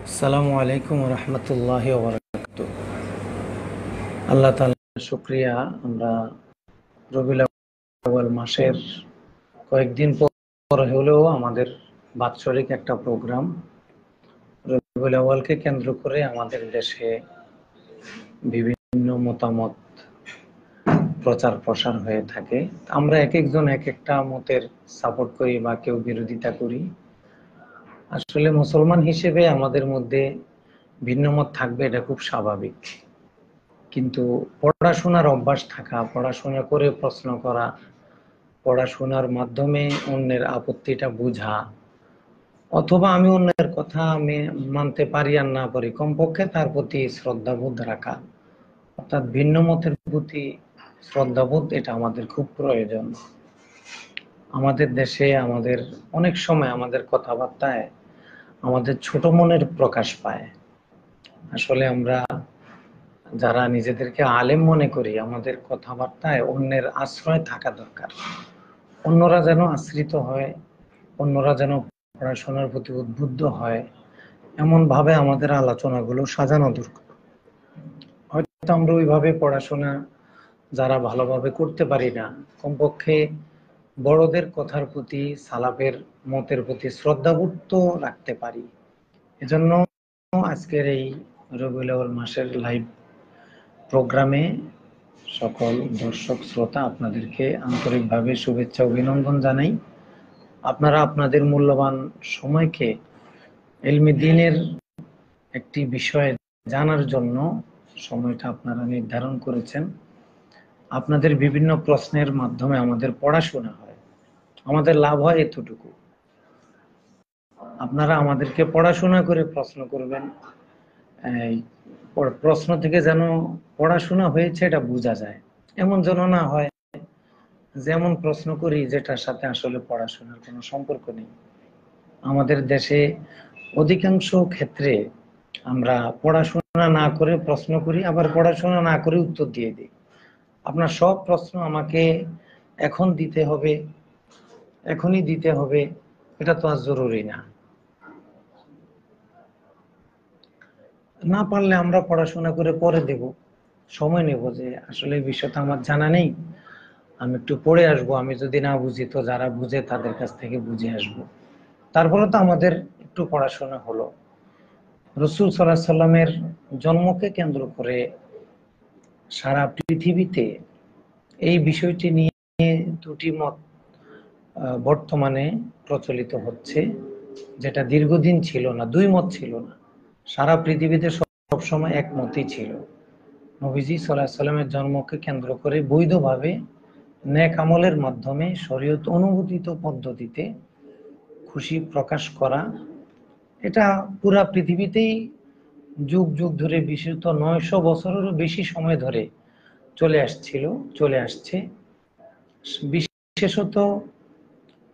আসসালামু আলাইকুম রহমতুল্লাহি ওয়া বারাকাতুহু। আল্লাহ তাআলার শুকরিয়া, আমরা রবিউল আউয়াল মাসের কয়েকদিন পর হলেও আমাদের বাৎসরিক একটা প্রোগ্রাম রবিউল আউয়ালকে কেন্দ্র করে আমাদের দেশে বিভিন্ন মতামত প্রচার প্রসার হয়ে থাকে। আমরা এক একজন এক একটা মতের সাপোর্ট করি বা কেউ বিরোধিতা করি। আসলে মুসলমান হিসেবে আমাদের মধ্যে ভিন্ন মত থাকবে, এটা খুব স্বাভাবিক। কিন্তু পড়াশোনার অভ্যাস থাকা, পড়াশোনা করে প্রশ্ন করা, পড়াশোনার মাধ্যমে অন্যের আপত্তিটা বোঝা, অথবা আমি অন্যের কথা আমি মানতে পারি আর না পারি, কমপক্ষে তার প্রতি শ্রদ্ধাবোধ রাখা, অর্থাৎ ভিন্ন মতের প্রতি শ্রদ্ধাবোধ, এটা আমাদের খুব প্রয়োজন। আমাদের দেশে আমাদের অনেক সময় আমাদের কথাবার্তায় আমাদের ছোট মনের প্রকাশ পায়। আসলে আমরা যারা নিজেদেরকে আলেম মনে করি, আমাদের কথাবার্তায় অন্যের আশ্রয় থাকা দরকার। অন্যরা যেন আশ্রিত হয়, অন্যরা যেন পড়াশোনার প্রতি উদ্বুদ্ধ হয়, এমন ভাবে আমাদের আলোচনাগুলো সাজানো দরকার। হয়তো আমরা ওইভাবে পড়াশোনা যারা ভালোভাবে করতে পারি না, কমপক্ষে বড়দের কথার প্রতি, সালাফের মতের প্রতি শ্রদ্ধাবোধ তো রাখতে পারি। এজন্য আজকের এই রবিউল আউয়াল মাসের লাইভ প্রোগ্রামে সকল দর্শক শ্রোতা আপনাদেরকে আন্তরিকভাবে শুভেচ্ছা অভিনন্দন জানাই। আপনারা আপনাদের মূল্যবান সময়কে ইলমে দ্বীনের একটি বিষয়ে জানার জন্য সময়টা আপনারা নির্ধারণ করেছেন। আপনাদের বিভিন্ন প্রশ্নের মাধ্যমে আমাদের পড়াশোনা হয়, আমাদের লাভ হয় এতটুকু। আপনারা আমাদেরকে পড়াশোনা করে প্রশ্ন করবেন, এই প্রশ্ন থেকে যেন পড়াশোনা হয়েছে এটা বোঝা যায়, এমন যেন না হয় যেমন প্রশ্ন করি যেটার সাথে আসলে পড়াশোনার কোনো সম্পর্ক নেই। আমাদের দেশে অধিকাংশ ক্ষেত্রে আমরা পড়াশোনা না করে প্রশ্ন করি, আবার পড়াশোনা না করে উত্তর দিয়ে দিই। আপনার সব প্রশ্ন আমাকে এখন দিতে হবে, এখনই দিতে হবে, এটা তো আর জরুরি না। না পারলে আমরা পড়াশোনা করে পরে দেব, সময় নেব, যে আসলে এই বিষয়টা আমার জানা নেই, আমি একটু পড়ে আসবো, আমি যদি না বুঝি তো যারা বুঝে তাদের কাছ থেকে বুঝে আসবো। তারপরে তো আমাদের একটু পড়াশোনা হলো। রাসূল সাল্লাল্লাহু আলাইহি সাল্লামের জন্মকে কেন্দ্র করে সারা পৃথিবীতে এই বিষয়টি নিয়ে দুটি মত বর্তমানে প্রচলিত হচ্ছে, যেটা দীর্ঘদিন ছিল না, দুই মত ছিল না, সারা পৃথিবীতে সবসময় একমতই ছিল। নবীজি সাল্লাল্লাহু আলাইহি সাল্লামের জন্মকে কেন্দ্র করে বৈধভাবে নেক আমলের মাধ্যমে শরীয়ত অনুমোদিত পদ্ধতিতে খুশি প্রকাশ করা, এটা পুরা পৃথিবীতেই যুগ যুগ ধরে, বিশেষত 900 বছরেরও বেশি সময় ধরে চলে আসছে। বিশেষত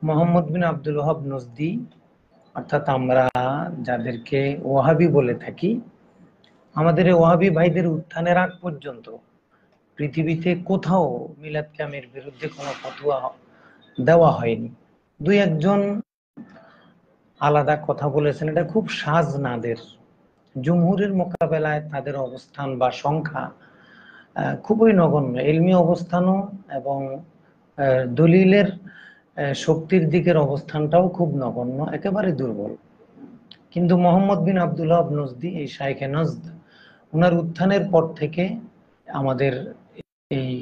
মোহাম্মদ বিন আব্দুল ওয়াহাব নজদি, অর্থাৎ আমরা যাদেরকে ওয়াহাবি বলে থাকি, আমাদের এই ওয়াহাবি ভাইদের উত্থানের আগ পর্যন্ত পৃথিবীতে কোথাও মিলাদ কিয়ামের বিরুদ্ধে কোনো ফতোয়া দেওয়া হয়নি। দুই একজন আলাদা কথা বলেছেন, এটা খুব সাজ নাদের। জুমহুরের মোকাবেলায় তাদের অবস্থান বা সংখ্যা খুবই নগণ্য, ইলমি অবস্থানও এবং দলিলের শক্তির দিকের অবস্থানটাও খুব নগণ্য, একেবারে দুর্বল। কিন্তু মোহাম্মদ বিন আব্দুল ওয়াহাব নজদি, এই শাইখে নজদ, ওনার উত্থানের পর থেকে আমাদের এই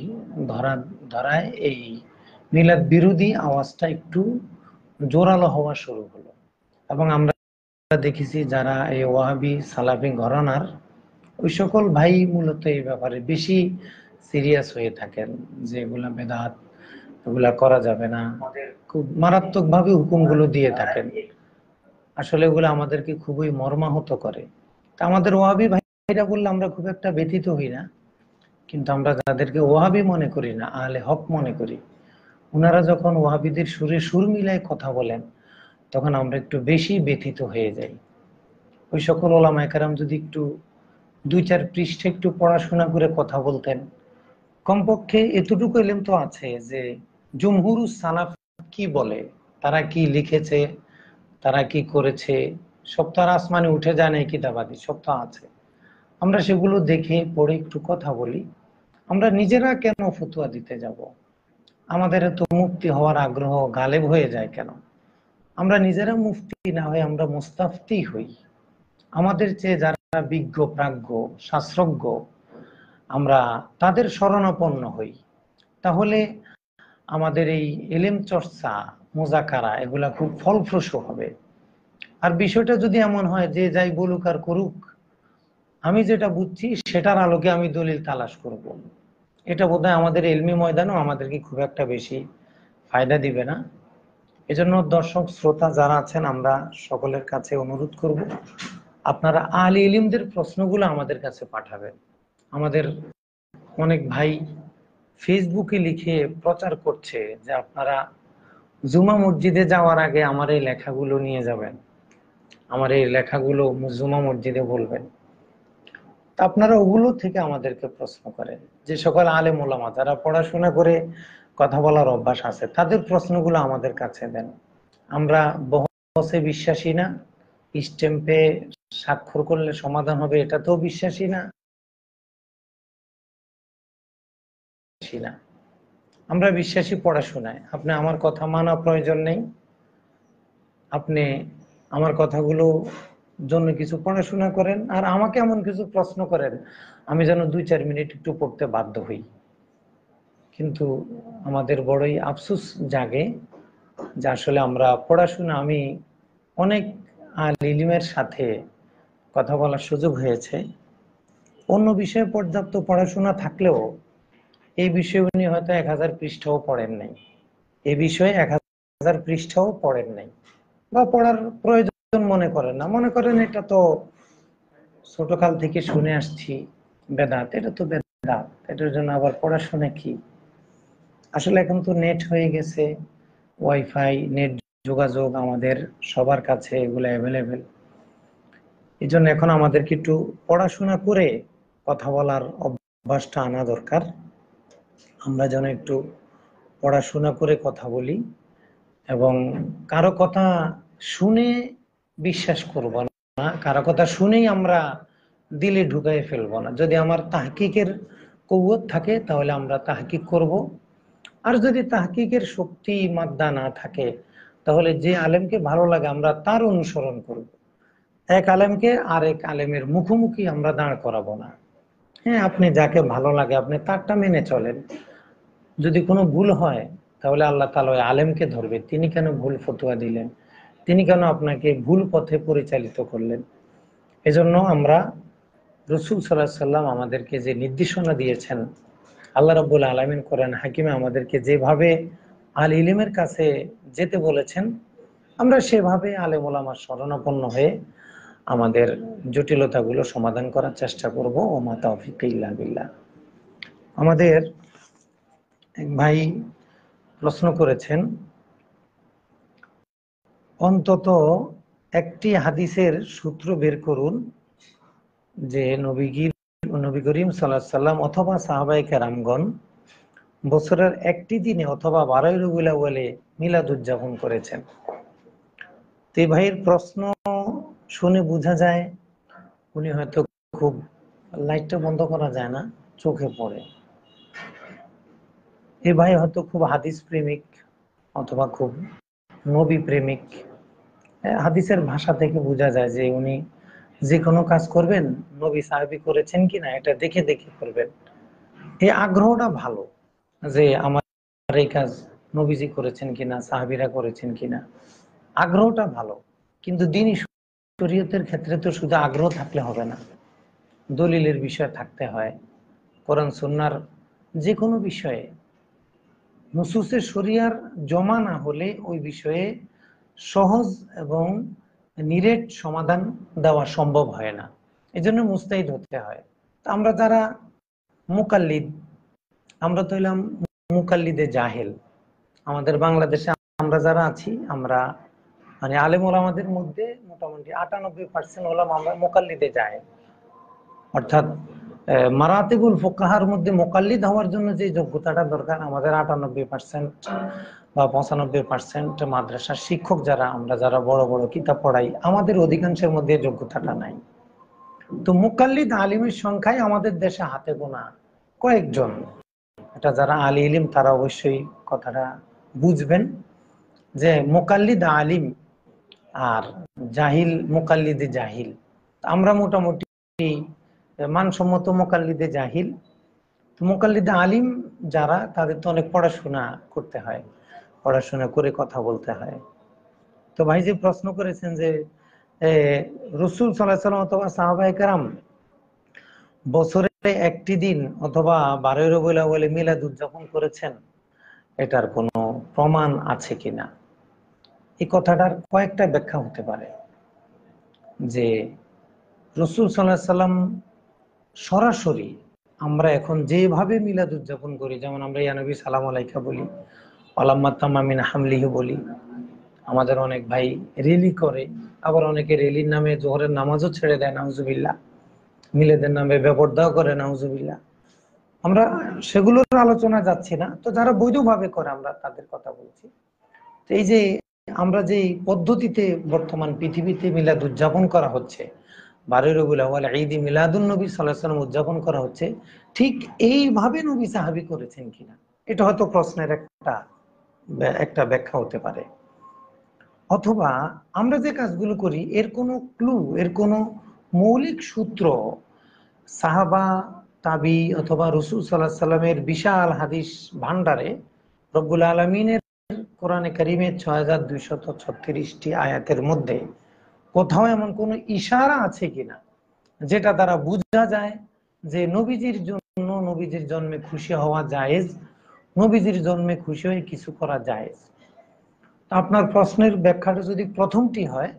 ধরায় এই মিলাদ বিরোধী আওয়াজটা একটু জোরালো হওয়া শুরু হলো। এবং আমরা দেখেছি যারা এই ওয়াহাবি সালাফি ঘরানার, ওই সকল ভাই মূলত এই ব্যাপারে বেশি সিরিয়াস হয়ে থাকেন, যে এগুলা বেদাত, এগুলা করা যাবে না, খুব মারাত্মক ভাবে হুকুমগুলো দিয়ে থাকেন। আসলে এগুলো আমাদেরকে খুবই মর্মাহত করে। তা আমাদের ওয়াহাবি ভাইরা বললে আমরা খুব একটা ব্যথিত হই না, কিন্তু আমরা যাদেরকে ওয়াহাবি মনে করি না, আহলে হক মনে করি, ওনারা যখন ওয়াহাবিদের সুরে সুর মিলায় কথা বলেন, তখন আমরা একটু বেশি ব্যথিত হয়ে যাই। ওই সকল ওলামায়ে কেরাম যদি একটু 2-4 পৃষ্ঠা একটু পড়াশোনা করে কথা বলতেন, কমপক্ষে এতটুকু এলেম তো আছে যে জুমহুরুস সালাফ কি বলে, তারা কি লিখেছে, তারা কি করেছে, সব তো আর আসমানে উঠে যায় না এই কিতাবাদি, সব তো আছে। আমরা সেগুলো দেখে পড়ে একটু কথা বলি। আমরা নিজেরা কেন ফতুয়া দিতে যাব? আমাদের এত মুফতি হওয়ার আগ্রহ গালেব হয়ে যায় কেন? আমরা নিজেরা মুফতি না হয়ে আমরা মুস্তাফতি হই। আমাদের চেয়ে যারা বিজ্ঞ প্রাজ্ঞ শাস্ত্রজ্ঞ আমরা তাদের শরণাপন্ন হই। তাহলে আমাদের এই এলেম চর্চা মোজাকারা এগুলা খুব ফলপ্রসূ হবে। আর বিষয়টা যদি এমন হয় যে যাই বলুক আর করুক, আমি যেটা বুঝছি সেটার আলোকে আমি দলিল তালাশ করব, এটা বোধহয় আমাদের এলমি ময়দানও আমাদেরকে খুব একটা বেশি ফায়দা দিবে না। এজন্য দর্শক শ্রোতা যারা আছেন, আমরা সকলের কাছে অনুরোধ করব, আপনারা আহলে ইলমদের প্রশ্নগুলো আমাদের কাছে পাঠাবেন। আমাদের অনেক ভাই ফেসবুকে লিখে প্রচার করছে যে আপনারা জুমা মসজিদে যাওয়ার আগে আমার এই লেখাগুলো নিয়ে যাবেন, আমার এই লেখাগুলো জুমা মসজিদে বলবেন। তা আপনারা ওগুলো থেকে আমাদেরকে প্রশ্ন করেন। যে সকল আলেম ওলামা যারা পড়াশোনা করে কথা বলার অভ্যাস আছে তাদের প্রশ্নগুলো আমাদের কাছে দেন। আমরা বহসে বিশ্বাসী না, স্ট্যাম্পে স্বাক্ষর করলে সমাধান হবে এটাতেও বিশ্বাসী না। আমরা বিশ্বাসী পড়াশোনায়। আপনি আমার কথা মানা প্রয়োজন নেই, আপনি আমার কথাগুলো জন্য কিছু পড়াশোনা করেন আর আমাকে এমন কিছু প্রশ্ন করেন আমি যেন 2-4 মিনিট একটু পড়তে বাধ্য হই। কিন্তু আমাদের বড়ই আফসোস জাগে যে আসলে আমরা পড়াশোনা, আমি অনেক আলিমের সাথে কথা বলার সুযোগ হয়েছে, অন্য বিষয়ে পর্যাপ্ত পড়াশোনা থাকলেও এই বিষয়ে উনি হয়তো 1000 পৃষ্ঠাও পড়েন নাই, এই বিষয়ে 1000 পৃষ্ঠাও পড়েন নাই বা পড়ার প্রয়োজন মনে করেন না। মনে করেন এটা তো ছোটকাল থেকে শুনে আসছি বেদাত, এটা তো বেদাত, এটার জন্য আবার পড়াশোনা কি? আসলে এখন তো নেট হয়ে গেছে, ওয়াইফাই নেট যোগাযোগ আমাদের সবার কাছে এগুলো অ্যাভেলেবেল। এই জন্য এখন আমাদেরকে একটু পড়াশোনা করে কথা বলার অভ্যাসটা আনা দরকার। আমরা যেন একটু পড়াশোনা করে কথা বলি এবং কারো কথা শুনে বিশ্বাস করব না, কারো কথা শুনেই আমরা দিলে ঢুকাই ফেলবো না। যদি আমার তাহকিকের কৌয়ত থাকে তাহলে আমরা তাহকিক করব, আর যদি তাহকিকের শক্তি মাদ্দা না থাকে তাহলে যে আলেমকে ভালো লাগে আমরা তার অনুসরণ করব। এক আলেমকে আরেক আলেমের মুখোমুখি আমরা দাঁড় করাবো না। হ্যাঁ, আপনি যাকে ভালো লাগে আপনি তারটা মেনে চলেন। যদি কোনো ভুল হয় তাহলে আল্লাহ তাআলা ওই আলেমকে ধরবে, তিনি কেন ভুল ফতোয়া দিলেন, তিনি কেন আপনাকে ভুল পথে পরিচালিত করলেন। এজন্য আমরা রাসূল সাল্লাল্লাহু আলাইহি সাল্লাম আমাদেরকে যে নির্দেশনা দিয়েছেন, আল্লাহ রাব্বুল আলামিন কোরআন হাকিমে আমাদেরকে যেভাবে আল ইলমের কাছে যেতে বলেছেন, আমরা সেভাবে আলেম ওলামার শরণাপন্ন হয়ে আমাদের জটিলতাগুলো সমাধান করার চেষ্টা করব। ওমা তাওফিক ইল্লা বিল্লাহ। আমাদের এক ভাই প্রশ্ন করেছেন, অন্তত একটি হাদিসের সূত্র বের করুন যে নবী করিম সাল্লাল্লাহু আলাইহি সাল্লাম অথবা সাহাবায়ে কেরামগণ বছরের একটি দিনে অথবা 12ই রবিউল আউয়ালে মিলাদ উদযাপন করেছেন। তো এই ভাইয়ের প্রশ্ন শুনে বোঝা যায় উনি হয়তো খুব, লাইটটা বন্ধ করা যায় না, চোখে পড়ে, এই ভাই হয়তো খুব হাদিস প্রেমিক অথবা খুব নবী প্রেমিক। হাদিসের ভাষা থেকে বোঝা যায় যে উনি যে কোনো কাজ করবেন নবী সাহাবী করেছেন কিনা এটা দেখে দেখে করবেন। এই আগ্রহটা ভালো যে আমার এই কাজ নবীজি করেছেন কিনা সাহাবীরা করেছেন কিনা, আগ্রহটা ভালো। কিন্তু দ্বীনি শরীয়তের ক্ষেত্রে তো শুধু আগ্রহ থাকলে হবে না, দলিলের বিষয় থাকতে হয়। কোরআন সুন্নাহর যে কোনো বিষয়ে নুসুসে শরিয়ার জমা না হলে ওই বিষয়ে সহজ এবং নিরেট সমাধান দেওয়া সম্ভব হয় না, এজন্য মুস্তাহিদ হতে হয়। তা আমরা যারা মুকাল্লিদ, আমরা তো হইলাম মুকাল্লিদে জাহেল। আমাদের বাংলাদেশে আমরা যারা আছি আমরা মানে আলেম ওলামাদের মধ্যে মোটামুটি 98% ওলামা আমরা মুকাল্লিদে জাহেল। অর্থাৎ মারাতিবুল ফুকাহার মধ্যে মুকাল্লিদ হওয়ার জন্য যে যোগ্যতাটা দরকার আমাদের 98% বা 95% মাদ্রাসার শিক্ষক যারা, আমরা যারা বড় বড় কিতাব পড়াই, আমাদের অধিকাংশের মধ্যে যোগ্যতাটা নাই। তো মুকাল্লিদ আলিমের সংখ্যায় আমাদের দেশে হাতে গোনা কয়েকজন। এটা যারা আলী ইলিম তারা অবশ্যই কথাটা বুঝবেন যে মুকাল্লিদ আলিম আর জাহিল মুকাল্লিদে জাহিল। আমরা মোটামুটি মানসম্মত মুকাল্লিদে জাহিল। মুকাল্লিদে আলিম যারা, তাদের তো অনেক পড়াশোনা করতে হয়, পড়াশোনা করে কথা বলতে হয়। তো ভাই যে প্রশ্ন করেছেন যে রসুল সাল্লাল্লাহু আলাইহি ওয়াসাল্লাম অথবা সাহাবায়ে কেরাম বছরে একটি দিন অথবা 12 রবিউল আউয়ালে মিলাদ উদযাপন করেছেন, এটার কোনো প্রমাণ আছে কিনা? এই কথাটার কয়েকটা ব্যাখ্যা হতে পারে। যে রসুল সাল্লাল্লাহু আলাইহি সাল্লাম সরাসরি আমরা এখন যেভাবে মিলাদ উদযাপন করি, যেমন আমরা ইয়া নবী সালাম আলাইকা বলি, আলাম্মা তামামিন হামলিহু বলি, আমাদের অনেক ভাই রেলি করে, আবার অনেকে রেলির নামে জোহরের নামাজও ছেড়ে দেয়, নাউজুবিল্লাহ, মিলাদের নামে বেপরদাও করে, নাউজুবিল্লাহ। আমরা সেগুলোর আলোচনা যাচ্ছি না, তো যারা বৈধভাবে করে আমরা তাদের কথা বলছি। তো এই যে আমরা যে পদ্ধতিতে বর্তমান পৃথিবীতে মিলাদ উদযাপন করা হচ্ছে, 12 রবিউল আউয়াল ঈদ মিলাদুন নবী সাল্লাল্লাহু আলাইহি ওয়াসাল্লাম উদযাপন করা হচ্ছে, ঠিক এইভাবে নবী সাহাবী করেছেন কিনা, এটা হয়তো প্রশ্নের একটা ব্যাখ্যা হতে পারে। অথবা আমরা যে কাজগুলো করি এর কোনো ক্লু, এর কোনো মৌলিক সূত্র সাহাবা, তাবি অথবা রাসূল সাল্লাল্লাহু আলাইহি সাল্লামের বিশাল হাদিস ভান্ডারে রব্বুল আলামিনের কোরআনে কারীমের ৬২৩৬টি আয়াতের মধ্যে কোথাও এমন কোনো ইশারা আছে কিনা যেটা দ্বারা বোঝা যায় যে নবীজির জন্য, নবীজির জন্মে খুশি হওয়া জায়েজ, নবীজির জন্মে খুশি হয়ে কিছু করা জায়েজ? আপনার প্রশ্নের ব্যাখ্যাটা যদি প্রথমটি হয়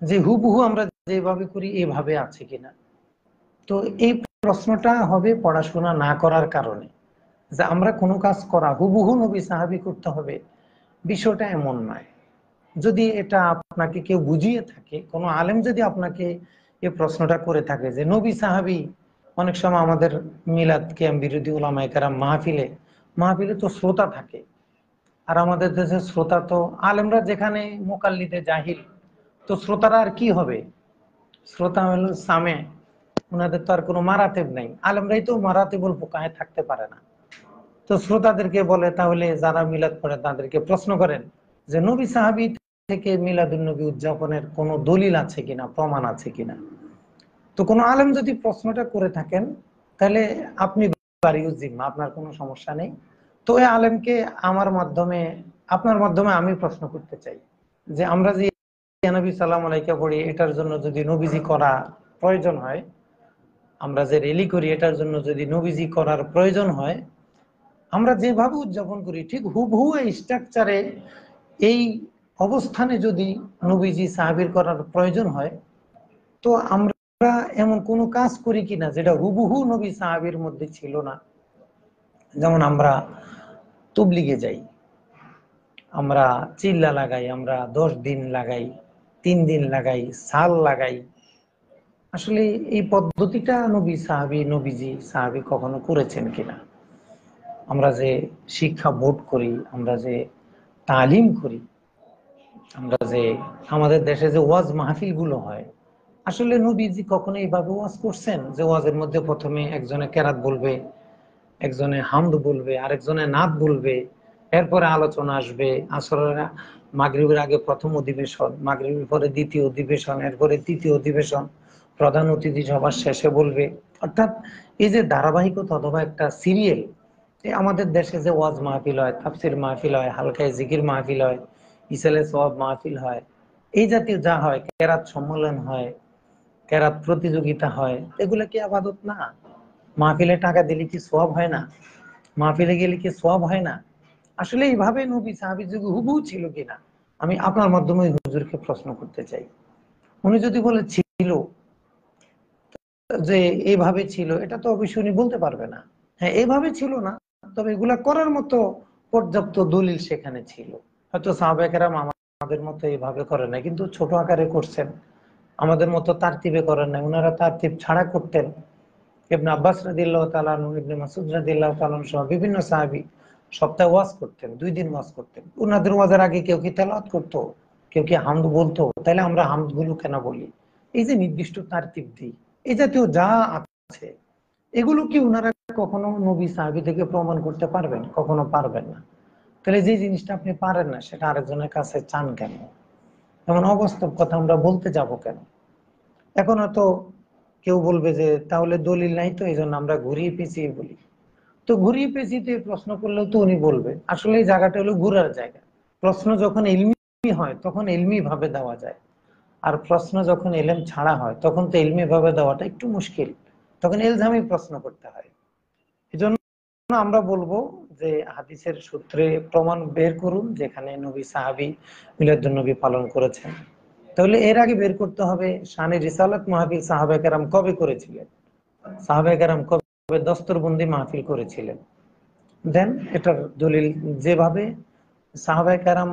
যে হুবহু আমরা যেভাবে করি এভাবে আছে কিনা, তো এই প্রশ্নটা হবে পড়াশোনা না করার কারণে। যে আমরা কোনো কাজ করা হুবহু নবী সাহাবী করতে হবে, বিষয়টা এমন নয়। যদি এটা আপনাকে কেউ বুঝিয়ে থাকে, কোনো আলেম যদি আপনাকে এই প্রশ্নটা করে থাকে যে নবী সাহাবী, অনেক সময় আমাদের মিলাদ কিয়াম বিরোধী উলামায়ে কেরাম মাহফিলে মাহফিলে তো শ্রোতা থাকে, আর আমাদের দেশের শ্রোতা তো আলেমরা যেখানে মুকাল্লিদে জাহিল, তো শ্রোতারা আর কি হবে? শ্রোতা হলো সামে, ওনাদের তো আর কোনো মারাতেব নাই, আলেমরাই তো মারাতেবুল ফুকাহে থাকতে পারে না। তো শ্রোতাদেরকে বলে তাহলে যারা মিলাদ পড়ে তাদেরকে প্রশ্ন করেন যে নবী সাহাবী থেকে মিলাদুন নবী উদযাপনের কোনো দলিল আছে কিনা, প্রমাণ আছে কিনা। তো কোনো আলেম যদি প্রশ্নটা করে থাকেন তাহলে আপনি বারিউজ জিম্মা, আপনার কোনো সমস্যা নেই। তো এই আলেমকে আমার মাধ্যমে, আপনার মাধ্যমে আমি প্রশ্ন করতে চাই যে আমরা যে ইয়া নবী সাল্লাম আলাইকা পড়ি, এটার জন্য যদি নবীজি করা প্রয়োজন হয়, আমরা যে রেলি করি এটার জন্য যদি নবীজি করার প্রয়োজন হয়, আমরা যেভাবে উদযাপন করি ঠিক হুবহু এই স্ট্রাকচারে, এই অবস্থানে যদি নবীজি সাহাবীর করার প্রয়োজন হয়, তো আমরা এমন কোনো কাজ করি কিনা যেটা হুবহু নবী সাহাবীর মধ্যে ছিল না। যেমন আমরা তবলিগে যাই, আমরা চিল্লা লাগাই, আমরা 10 দিন লাগাই, 3 দিন লাগাই, সাল লাগাই। আসলে এই পদ্ধতিটা নবীজি সাহাবী কখনো করেছেন কিনা? আমরা যে শিক্ষা বোর্ড করি, আমরা যে তালিম করি, আমরা যে আমাদের দেশে যে ওয়াজ মাহফিল গুলো হয়, আসলে নবীজি কখনো এইভাবে ওয়াজ করছেন যে ওয়াজের মধ্যে প্রথমে একজনে কেরাত বলবে, একজনে হামদ বলবে, আরেকজনে নাত বলবে, এরপরে আলোচনা আসবে, আসরের মাগরিবের আগে প্রথম অধিবেশন, মাগরিবের পরে দ্বিতীয় অধিবেশন, এরপরে তৃতীয় অধিবেশন, প্রধান অতিথি সবার শেষে বলবে। অর্থাৎ এই যে ধারাবাহিকতা অথবা একটা সিরিয়াল, আমাদের দেশে যে ওয়াজ মাহফিল হয়, তাফসির মাহফিল হয়, হালকায় জিকির মাহফিল হয়, ইসালে সওয়াব মাহফিল হয়, এই জাতীয় যা হয়, কেরাত সম্মেলন হয়, কেরাত প্রতিযোগিতা হয়, এগুলো কি আবাদত না? মাহফিলে টাকা দিলে কি সওয়াব হয় না? মাহফিলে গেলে কি সওয়াব হয় না? আসলে এইভাবে নবী সাহাবীর যুগে হুবহু ছিল কিনা, আমি আপনার মাধ্যমে হুজুরকে প্রশ্ন করতে চাই। উনি যদি বলে ছিল, যে এইভাবে ছিল, এটা তো অবশ্যই উনি বলতে পারবে না। হ্যাঁ, এইভাবে ছিল না, তবে এগুলা করার মতো পর্যাপ্ত দলিল সেখানে ছিল। হয়তো সাহাবায়ে কেরাম আমাদের মতো এইভাবে করে না, কিন্তু ছোট আকারে করছেন, আমাদের মতো তারতিবে করেন না, ওনারা তারতিব ছাড়া করতেন। ইবনে আব্বাস রাদিয়াল্লাহু তাআলা আনহু, ইবনে মাসউদ রাদিয়াল্লাহু তাআলা আনহু সহ বিভিন্ন সাহাবী সপ্তাহে ওয়াজ করতেন, 2 দিন ওয়াজ করতেন। উনাদের ওয়াজের আগে কেউ কি তেলাওয়াত করতো, কেউ কি হামদ বলতো? তাহলে আমরা হামদ গুলো কেন বলি? এই যে নির্দিষ্ট তারতিব দিই, এই জাতীয় যা আছে এগুলো কি উনারা কখনো নবী সাহাবী থেকে প্রমাণ করতে পারবেন? কখনো পারবেন না। তাহলে যে জিনিসটা আপনি পারেন না সেটা আরেকজনের কাছে চান কেন? এমন অবাস্তব কথা আমরা বলতে যাব কেন? এখন হয়তো কেউ বলবে যে তাহলে দলিল নাই, তো এই জন্য আমরা ঘুরিয়ে পেঁচিয়ে বলি। তো ঘুরিয়ে পেঁচিয়ে প্রশ্ন করলেও তো উনি বলবে আসলে এই জায়গাটা হলো ঘুরার জায়গা। প্রশ্ন যখন ইলমি হয় তখন ইলমি ভাবে দেওয়া যায়, আর প্রশ্ন যখন এলেম ছাড়া হয় তখন তো ইলমি ভাবে দেওয়াটা একটু মুশকিল, তখন এলজামি প্রশ্ন করতে হয়। এজন্য আমরা বলবো যে হাদিসের সূত্রে প্রমাণ বের করুন যেখানে নবী সাহাবী মিলাদুন নবী পালন করেছেন। তাহলে এর আগে বের করতে হবে শানে রিসালাত মাহফিল সাহাবায়ে কেরাম কবে করেছিলেন, সাহাবায়ে কেরাম কবে দস্তরবন্দি মাহফিল করেছিলেন। দেন এটার দলিল যেভাবে সাহাবায়ে কেরাম,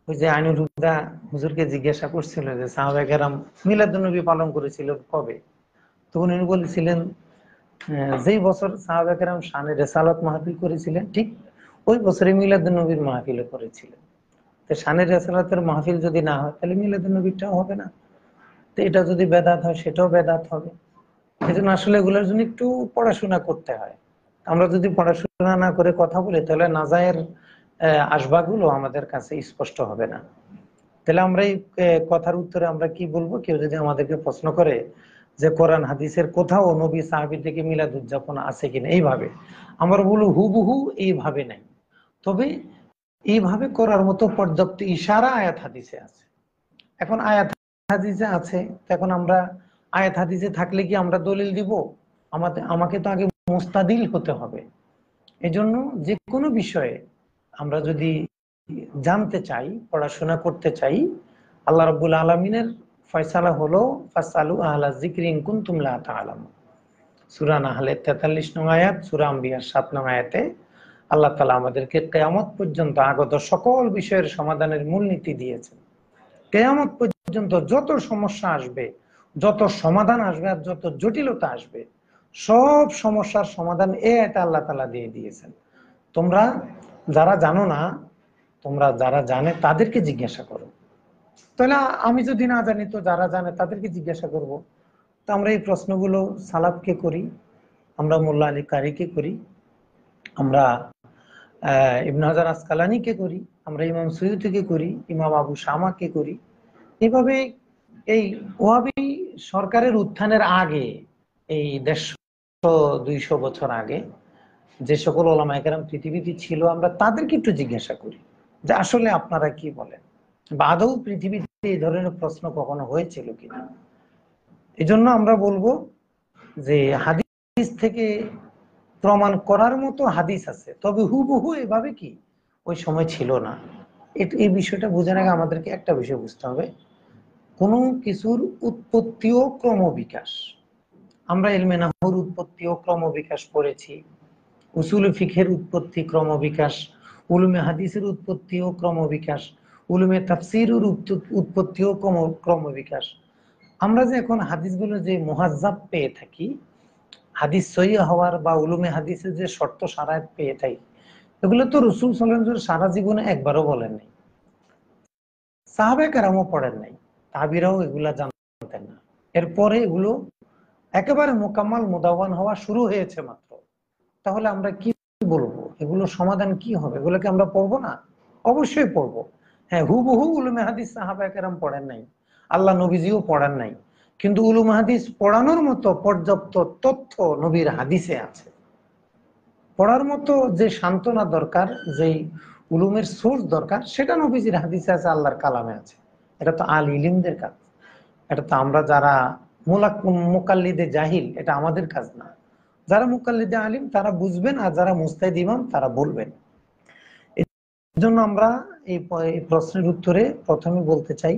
ওই যে আইনুল হুদা হুজুরকে জিজ্ঞাসা করছিল যে সাহাবায়ে কেরাম মিলাদুন নবী পালন করেছিল কবে, তখন উনি বলেছিলেন যেই বছর সাহাবায়ে কেরাম শানে রিসালাত মাহফিল করেছিলেন ঠিক ওই বছরে মিলাদুন নবীর মাহফিলও করেছিলেন। তো শানে রিসালাতের মাহফিল যদি না হয় তাহলে মিলাদুন নবীটাও হবে না। তো এটা যদি বেদাত হয় সেটাও বেদাত হবে। এই জন্য আসলে এগুলোর জন্য একটু পড়াশোনা করতে হয়। আমরা যদি পড়াশোনা না করে কথা বলি তাহলে নাজায়ের আসবাবগুলো আমাদের কাছে স্পষ্ট হবে না। তাহলে আমরা এই কথার উত্তরে আমরা কি বলবো? কেউ যদি আমাদেরকে প্রশ্ন করে যে কোরআন হাদিসের কোথাও নবী সাহাবী থেকে মিলাদ উদযাপন আছে কিনা এইভাবে, আমরা বলবো হুবহু এইভাবে নাই, তবে এইভাবে করার মতো পর্যাপ্ত ইশারা আয়াত হাদিসে আছে। এখন আয়াত হাদিসে আছে, এখন আমরা আয়াত হাদিসে থাকলে কি আমরা দলিল দিব? আমাকে তো আগে মুস্তাদিল হতে হবে। এজন্য যে কোনো বিষয়ে আমরা যদি জানতে চাই, পড়াশোনা করতে চাই, আল্লাহ রাব্বুল আলামিনের ফয়সালা হলো ফাসালু আহলা যিকরি ইন কুনতুম লা তাআলামুন। সূরা নাহলের 43 নং আয়াত, সূরা আম্বিয়ার 7 নং আয়াতে আল্লাহ তাআলা আমাদেরকে কিয়ামত পর্যন্ত আগত সকল বিষয়ের সমাধানের মূলনীতি দিয়েছেন। কিয়ামত পর্যন্ত যত সমস্যা আসবে, যত সমাধান আসবে আর যত জটিলতা আসবে, সব সমস্যার সমাধান এই আয়াতে আল্লাহ তাআলা দিয়ে দিয়েছেন। তোমরা যারা জানো না, তোমরা যারা জানে তাদেরকে জিজ্ঞাসা করো। তাহলে আমি যদি না জানি তো যারা জানে তাদেরকে জিজ্ঞাসা করব। তো আমরা এই প্রশ্নগুলো সালাফকে করি, আমরা মোল্লা আলী কারিকে করি, আমরা ইবনে হাজার আসকালানিকে করি, আমরা ইমাম সুয়ুতিকে করি, ইমাম আবু শামাকে করি। এইভাবে এই ওয়াহাবি সরকারের উত্থানের আগে, এই 150-200 বছর আগে যে সকল ওলামায়ে কেরাম পৃথিবীতে ছিল আমরা তাদেরকে একটু জিজ্ঞাসা করি যে আসলে আপনারা কি বলেন, বা আদৌ পৃথিবীতে এই ধরনের প্রশ্ন কখনো হয়েছিল কিনা। এই জন্য আমরা বলবো যে হাদিস থেকে প্রমাণ করার মতো হাদিস আছে, তবে হুবহু এভাবে কি ওই সময় ছিল না। এই বিষয়টা বোঝার আগে আমাদেরকে একটা বিষয় বুঝতে হবে, কোনো কিছুর উৎপত্তি ও ক্রমবিকাশ। আমরা ইলমে নাহউর উৎপত্তি ও ক্রমবিকাশ পড়েছি, উসুল ফিকহের উৎপত্তি ক্রমবিকাশ, উলুমে হাদিসের উৎপত্তি ও ক্রমবিকাশ, উলুমে তাফসীরের উৎপত্তি ও ক্রমবিকাশ। আমরা যে এখন হাদিসগুলো যে মুহাজ্জাব পেয়ে থাকি, হাদিস সহিহ হওয়ার বা উলুমে হাদিসের যে শর্ত শারায়াত পেয়ে থাকি, এগুলো তো রাসূল সাল্লাল্লাহু আলাইহি ওয়াসাল্লাম সারা জীবনে একবারও বলেন নাই, সাহাবায়ে কেরামও পড়েন নাই, তাবিরাও এগুলা জানতেন না। এরপরে এগুলো একেবারে মোকাম্মাল মুদাওয়ান হওয়া শুরু হয়েছে মাত্র। তাহলে আমরা কি বলবো? এগুলো সমাধান কি হবে? এগুলোকে আমরা পড়বো না? অবশ্যই পড়বো। হ্যাঁ, হুবহু উলুমে হাদিস সাহাবায়ে কেরাম পড়েন নাই, আল্লাহ নবীজিও পড়েন নাই, কিন্তু উলুমে হাদিস পড়ানোর মতো পর্যাপ্ত তথ্য নবীর হাদিসে আছে। পড়ার মতো যে সান্ত্বনা দরকার, যেই উলুমের সোর্স দরকার, সেটা নবীজির হাদিসে আছে, আল্লাহর কালামে আছে। এটা তো আল ইলিমদের কাজ, এটা তো আমরা যারা মুকাল্লিদে জাহিল, এটা আমাদের কাজ না। যারা মুকাল্লিদে আলিম তারা বুঝবেন, আর যারা মুস্তাহিদ ইমাম তারা বলবেন। এই জন্য আমরা এই প্রশ্নের উত্তরে প্রথমে বলতে চাই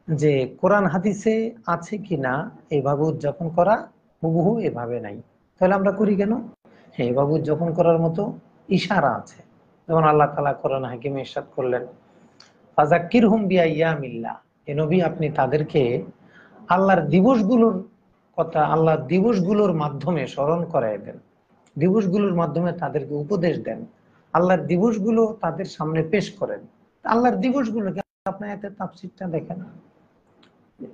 যে কোরআন হাদিসে আছে কিনা এইভাবে উদযাপন করা হুবহু এভাবে নাই, তাহলে আমরা করি কেন? হ্যাঁ, এভাবে উদযাপন করার মতো ইশারা আছে। যেমন আল্লাহ তাআলা কোরআন হাকিমে ইরশাদ করলেন, ফাযাক্কিরহুম বিআইয়ামিল্লাহ, এ নবী আপনি তাদেরকে আল্লাহর দিবসগুলোর কথা, আল্লাহর দিবসগুলোর মাধ্যমে স্মরণ করায় দেন, দিবসগুলোর মাধ্যমে তাদেরকে উপদেশ দেন। আল্লাহর দিবসগুলো তাদের সামনে পেশ করেন। আল্লাহর দিবসগুলোকে আপনি এতে তাফসীরটা দেখেন,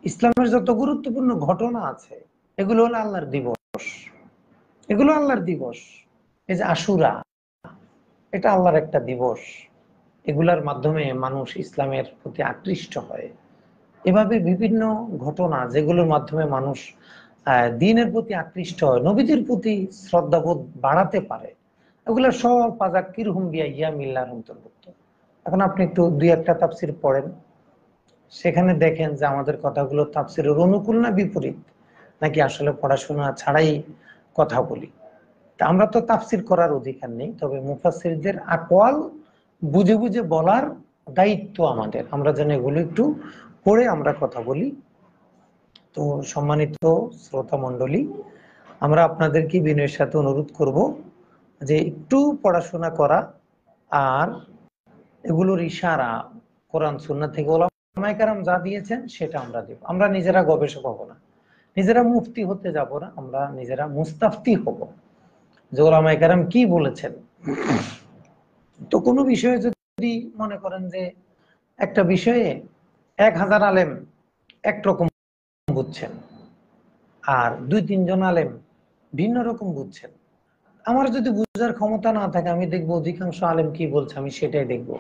ইসলামের যত গুরুত্বপূর্ণ ঘটনা আছে এগুলো হলো আল্লাহর দিবস, এগুলো আল্লাহর দিবস। এই যে আশুরা, এটা আল্লাহর একটা দিবস, এগুলার মাধ্যমে মানুষ ইসলামের প্রতি আকৃষ্ট হয়। এভাবে বিভিন্ন ঘটনা যেগুলোর মাধ্যমে মানুষ দ্বীনের প্রতি আকৃষ্ট হয়, নবীদের প্রতি শ্রদ্ধাবোধ বাড়াতে পারে, এগুলো সব ফাযাক্কিরহুম বিআইয়ামিল্লাহর অন্তর্ভুক্ত। এখন আপনি একটু দুই একটা তাফসীর পড়েন, সেখানে দেখেন যে আমাদের কথাগুলো তাফসীরের অনুকূল না বিপরীত, নাকি আসলে পড়াশোনা ছাড়াই কথা বলি। তা আমরা তো তাফসীর করার অধিকার নেই, তবে মুফাসসিরদের আকওয়াল বুঝে বুঝে বলার দায়িত্ব আমাদের, আমরা যেন এগুলো একটু পড়ে আমরা কথা বলি। তো সম্মানিত শ্রোতা মণ্ডলী, আমরা আপনাদেরকে বিনয়ের সাথে অনুরোধ করব যে একটু পড়াশোনা করা, আর এগুলোর ইশারা কোরআন সুন্নাহ থেকে ওলামায়ে কেরাম যা দিয়েছেন সেটা আমরা দেব। আমরা নিজেরা গবেষক হব না, নিজেরা মুফতি হতে যাব না, আমরা নিজেরা মুস্তাফতি হব যে ওলামায়ে কেরাম কি বলেছেন। তো কোনো বিষয়ে যদি মনে করেন যে একটা বিষয়ে 1000 আলেম একরকম বুঝছেন আর 2-3 জন আলেম ভিন্ন রকম বুঝছেন, আমার যদি বুঝার ক্ষমতা না থাকে আমি দেখবো অধিকাংশ আলেম কি বলছে, আমি সেটাই দেখবো।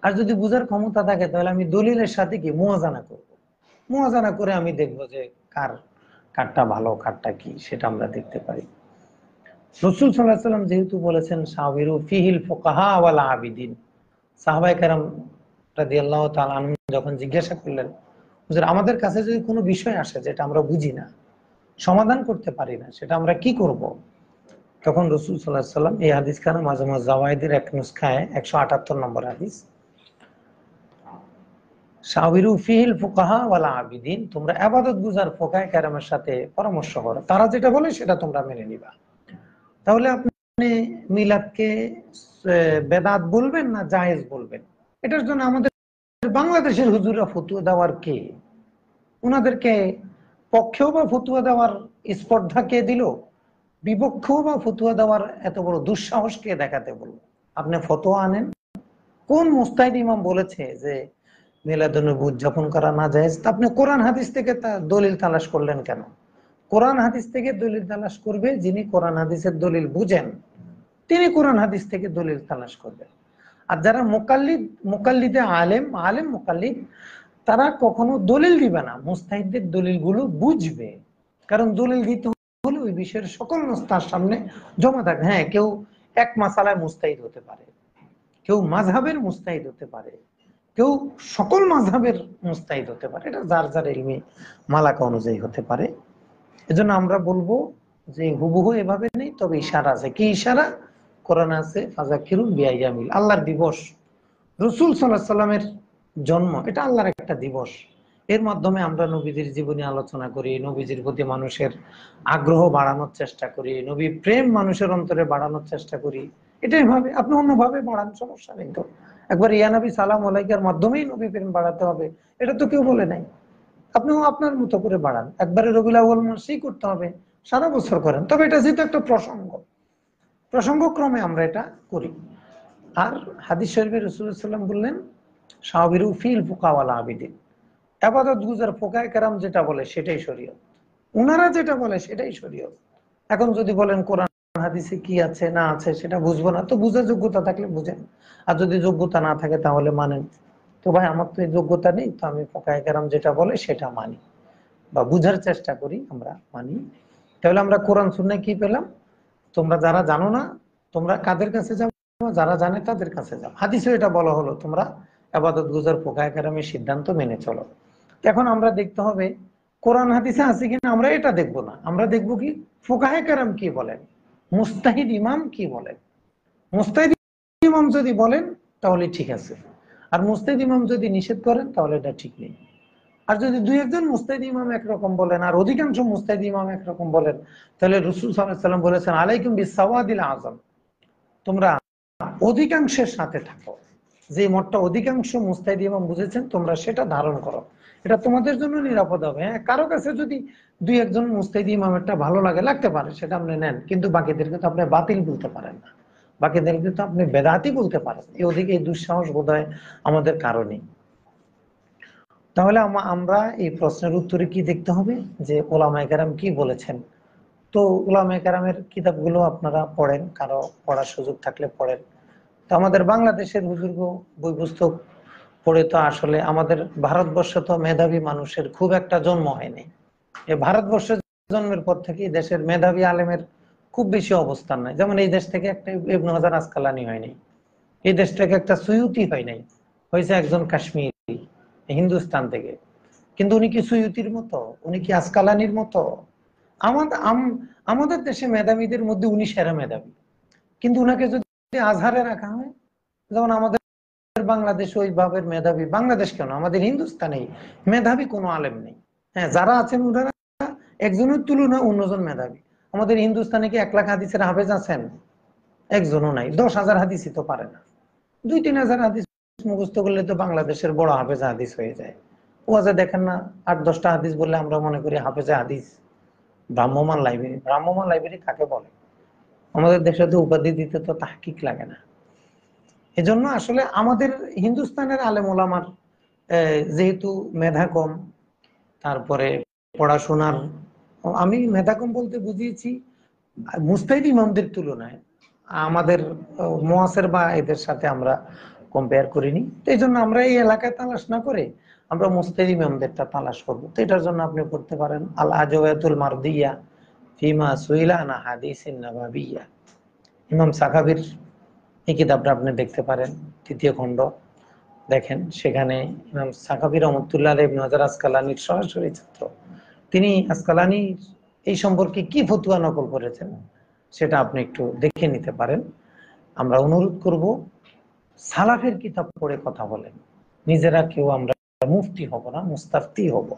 আর যদি বুঝার ক্ষমতা থাকে তাহলে আমি দলিলের সাথে কি মুওয়াজানা করব, মুওয়াজানা করে আমি দেখবো যে কারটা ভালো কারটা কি, সেটা আমরা দেখতে পারি। রাসূল সাল্লাল্লাহু আলাইহি ওয়াসাল্লাম যেহেতু বলেছেন শাওয়িরু ফিহিল ফুকাহা ওয়াল আবিদিন, সাহাবায়ে কেরাম রাদিয়াল্লাহু তাআলা আনহুম যখন জিজ্ঞাসা করলেন, হুজুর আমাদের কাছে যদি কোনো বিষয় আসে যেটা আমরা বুঝি না, সমাধান করতে পারি না, সেটা আমরা কি করব? তখন রাসূল সাল্লাল্লাহু আলাইহি ওয়াসাল্লাম এই হাদিসখানা মাজমুজ জাওয়ায়েদের এক নুসখায় 178 নম্বর হাদিস, শাওয়িরু ফিহিল ফুকাহা ওয়াল আবিদিন, তোমরা ইবাদত গুজার ফুকাহায়ে কেরামের সাথে পরামর্শ করো, তারা যেটা বলে সেটা তোমরা মেনে নিবা। তাহলে আপনি মিলাদকে বেদাত বলবেন না জায়েজ বলবেন? এটার জন্য আমাদের বাংলাদেশের হুজুররা ফতোয়া দেওয়ার কে? ওনাদেরকে পক্ষেও বা ফতোয়া দেওয়ার স্পর্ধা কে দিল, বিপক্ষেও বা ফতোয়া দেওয়ার এত বড় দুঃসাহস কে দেখাতে বলল? আপনি ফতোয়া আনেন, কোন মুস্তাহিদ ইমাম বলেছে যে মিলাদুন্নবী উদযাপন করা না জায়েজ? তা আপনি কোরআন হাদিস থেকে তা দলিল তালাশ করলেন কেন? কোরআন হাদিস থেকে দলিল তালাশ করবে যিনি কোরআন হাদিসের দলিল বুঝেন, তিনি কোরআন হাদিস থেকে দলিল তালাশ করবেন। আর যারা মুকাল্লিদ, মুকাল্লিদে আলেম, আলেম মুকাল্লিদ, তারা কখনো দলিল দিবে না, মুস্তাহিদদের দলিলগুলো বুঝবে। কারণ দলিল দিতে হলে ওই বিষয়ের সকল নস তার সামনে জমা থাকবে। হ্যাঁ, কেউ এক মাসালায় মুস্তাহিদ হতে পারে, কেউ মাযহাবের মুস্তাহিদ হতে পারে, কেউ সকল মাযহাবের মুস্তাহিদ হতে পারে, এটা যার যার ইলমি মালাকা অনুযায়ী হতে পারে। এজন্য আমরা বলবো যে হুবহু এভাবে নেই, তবে ইশারা আছে। কি ইশারা? কোরআন আছে ফাযাক্কিরুম বিআইয়ামিল, আল্লাহর দিবস। রাসূল সাল্লাল্লাহু আলাইহি সাল্লামের জন্ম, এটা আল্লাহর একটা দিবস। এর মাধ্যমে আমরা নবীজির জীবনী আলোচনা করি, নবীজির প্রতি মানুষের আগ্রহ বাড়ানোর চেষ্টা করি, নবী প্রেম মানুষের অন্তরে বাড়ানোর চেষ্টা করি। এটাই ভাবে, আপনি অন্যভাবে বাড়ান, সমস্যা নেই তো। একবার ইয়া নবী সালাম আলাইকার মাধ্যমেই নবী প্রেম বাড়াতে হবে, এটা তো কেউ বলে নাই। আপনিও আপনার মতো করে বাড়ান, একবারে রবিউল আউয়াল মাসেই করতে হবে, সারা বছর করেন, তবে এটা যেহেতু একটা প্রসঙ্গক্রমে আমরা এটা করি। আর হাদিস শরীফে রাসূলুল্লাহ সাল্লাল্লাহু আলাইহি ওয়াসাল্লাম বললেন শাওবিরু ফিল ফুকাহা ওয়াল আবিদিন, ইবাদত গুজার ফুকাহায়ে কেরাম যেটা বলে সেটাই শরীয়ত, উনারা যেটা বলে সেটাই শরীয়ত। এখন যদি বলেন কোরআন হাদিসে কি আছে না আছে সেটা বুঝবো না, তো বুঝার যোগ্যতা থাকলে বুঝেন, আর যদি যোগ্যতা না থাকে তাহলে মানেন। তো ভাই আমার তো এই যোগ্যতা নেই, তো আমি ফুকাহায়ে কেরাম যেটা বলে সেটা মানি বা বুঝার চেষ্টা করি, আমরা মানি। তাহলে আমরা কোরআন সুন্নাহয় কি পেলাম? তোমরা যারা জানো না তোমরা কাদের কাছে যাও? যারা জানে তাদের কাছে যাও। হাদিসে এটা বলা হলো তোমরা ইবাদত গুজার ফুকাহায়ে কেরামের সিদ্ধান্ত মেনে চলো। এখন আমরা দেখতে হবে কোরআন হাদিসে আছে কিনা, আমরা এটা দেখবো না, আমরা দেখবো কি ফুকাহায়ে কেরাম কি বলেন, মুস্তাহিদ ইমাম কি বলেন। মুস্তাহিদ ইমাম যদি বলেন তাহলে ঠিক আছে, আর মুস্তাহিদ ইমাম যদি নিষেধ করেন তাহলে এটা ঠিক নেই। আর যদি দুই একজন মুস্তাহিদ ইমাম একরকম বলেন আর অধিকাংশ মুস্তাহিদ ইমাম একরকম বলেন, তাহলে রাসূল সাল্লাল্লাহু আলাইহি ওয়াসাল্লাম বলেছেন আলাইকুম বিসাওয়াদিল আযম, তোমরা অধিকাংশের সাথে থাকো, যে মতটা অধিকাংশ মুস্তাহিদ ইমাম বুঝেছেন তোমরা সেটা ধারণ করো, এটা তোমাদের জন্য নিরাপদ হবে। হ্যাঁ, কারো কাছে যদি দুই একজন মুস্তাহিদ ইমামেরটা ভালো লাগে, লাগতে পারে, সেটা আপনি নেন, কিন্তু বাকিদেরকে তো আপনি বাতিল বলতে পারেন না। বাকিদেরকে তো আপনি বেদাতি বলতে পারেন, ওদিকে এই দুঃসাহস বোধহয় আমাদের কারণে। তাহলে আমরা এই প্রশ্নের উত্তরে কি দেখতে হবে, যে ওলামায়ে কেরাম কি বলেছেন। তো ওলামায়ে কেরামের কিতাবগুলো আপনারা পড়েন, কারো পড়ার সুযোগ থাকলে পড়েন। তো আমাদের বাংলাদেশের বুজুর্গ বই পুস্তক পড়ে তো আসলে আমাদের ভারতবর্ষে তো মেধাবী মানুষের খুব একটা জন্ম হয়নি। এই ভারতবর্ষের জন্মের পর থেকে দেশের মেধাবী আলেমের খুব বেশি অবস্থান নাই। যেমন এই দেশ থেকে একটা ইবনে হাজার আসকালানি হয়নি, এই দেশ থেকে একটা সুয়ুতি হয় নাই, হয়েছে একজন কাশ্মীরি হিন্দুস্তান থেকে। কিন্তু উনি কি সুয়ুতির মতো, উনি কি আসকালানির মতো? আমাদের আমাদের দেশে মেধাবীদের মধ্যে উনি সেরা মেধাবী, কিন্তু উনাকে যদি আজহারে রাখা হয়, যেমন আমাদের বাংলাদেশ ওইভাবে মেধাবী, বাংলাদেশ কেন আমাদের হিন্দুস্তানে মেধাবী কোনো আলেম নেই। হ্যাঁ, যারা আছেন ওনারা একজনের তুলনায় অন্যজন মেধাবী। আমাদের হিন্দুস্তানে কি 1 লাখ হাদিসের হাফেজ আছেন? একজনও নাই। 10,000 হাদিসই তো পারে না। 2-3 হাজার হাদিস মুখস্থ করলে তো বাংলাদেশের বড় হাফেজ হাদিস হয়ে যায়। ওয়াজে দেখেন না, 8-10টা হাদিস বললে আমরা মনে করি হাফেজে হাদিস। ভ্রাম্যমাণ লাইব্রেরি কাকে বলে? আমাদের দেশে তো উপাধি দিতে তো তাহকিক লাগে না। এজন্য আসলে আমাদের হিন্দুস্তানের আলেম ওলামার যেহেতু মেধা কম, তারপরে পড়াশোনার, আমি মেধা কম বলতে বুঝিয়েছি মুস্তাহিদ ইমামদের তুলনায় আমাদের মুআসির বা এদের সাথে আমরা কম্পেয়ার করিনি। তো এই জন্য আমরা এই এলাকায় তালাশ না করে আমরা মুস্তাহিদ ইমামদেরটা তালাশ করবো। তো এটার জন্য আপনি পড়তে পারেন আল আজওয়াতুল মারদিয়া ফিমা সুইলা আন হাদিসিন নাবাবিয়্যা, ইমাম সাখাবির এই কিতাবটা আপনি দেখতে পারেন, 3য় খণ্ড দেখেন। সেখানে ইমাম সাখাবী রহমাতুল্লাহ আলাইহি ইবনে হাজার আসকালানির সরাসরি ছাত্র, তিনি আসকালানি এই সম্পর্কে কি ফতোয়া নকল করেছেন সেটা আপনি একটু দেখে নিতে পারেন। আমরা অনুরোধ করব সালাফের কিতাব পড়ে কথা বলেন, নিজেরা কেউ আমরা মুফতি হব না, মুস্তাফতি হব।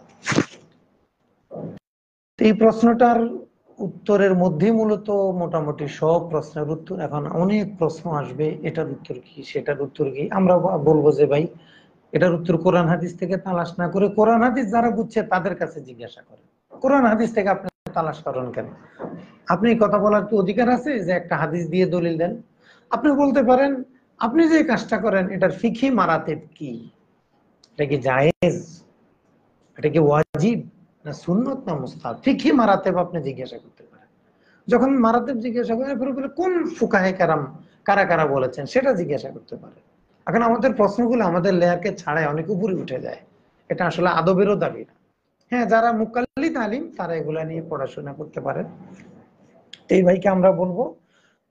এই প্রশ্নটার উত্তরের মধ্যে মূলত মোটামুটি সব প্রশ্নের উত্তর। এখন অনেক প্রশ্ন আসবে, এটার উত্তর কি, সেটার উত্তর কি। আমরা বলবো যে ভাই এটার উত্তর কোরআন হাদিস থেকে তালাশ না করে কোরআন হাদিস যারা বুঝছে তাদের কাছে জিজ্ঞাসা করেন। কোরআন হাদিস থেকে আপনি তালাশ করেন কেন? আপনি কথা বলার কি অধিকার আছে যে একটা হাদিস দিয়ে দলিল দেন? আপনি বলতে পারেন আপনি যে কাজটা করেন এটার ফিকহি মারাতেব কি, এটা কি জায়েজ, এটা কি ওয়াজিব না সুন্নত না মুস্তাহাব, ফিকহি মারাতেব আপনি জিজ্ঞাসা করতে পারেন। যখন মারাতেব জিজ্ঞাসা করেন এরপরে কোন ফুকাহে কেরাম কারা কারা বলেছেন সেটা জিজ্ঞাসা করতে পারে। এখন আমাদের প্রশ্নগুলো আমাদের লেয়ারকে ছাড়াই অনেক উপরে উঠে যায়, এটা আসলে আদবেরও দাবি না। হ্যাঁ, যারা মুকাল্লিদ আলিম তারা এগুলা নিয়ে পড়াশোনা করতে পারেন। এই ভাইকে আমরা বলবো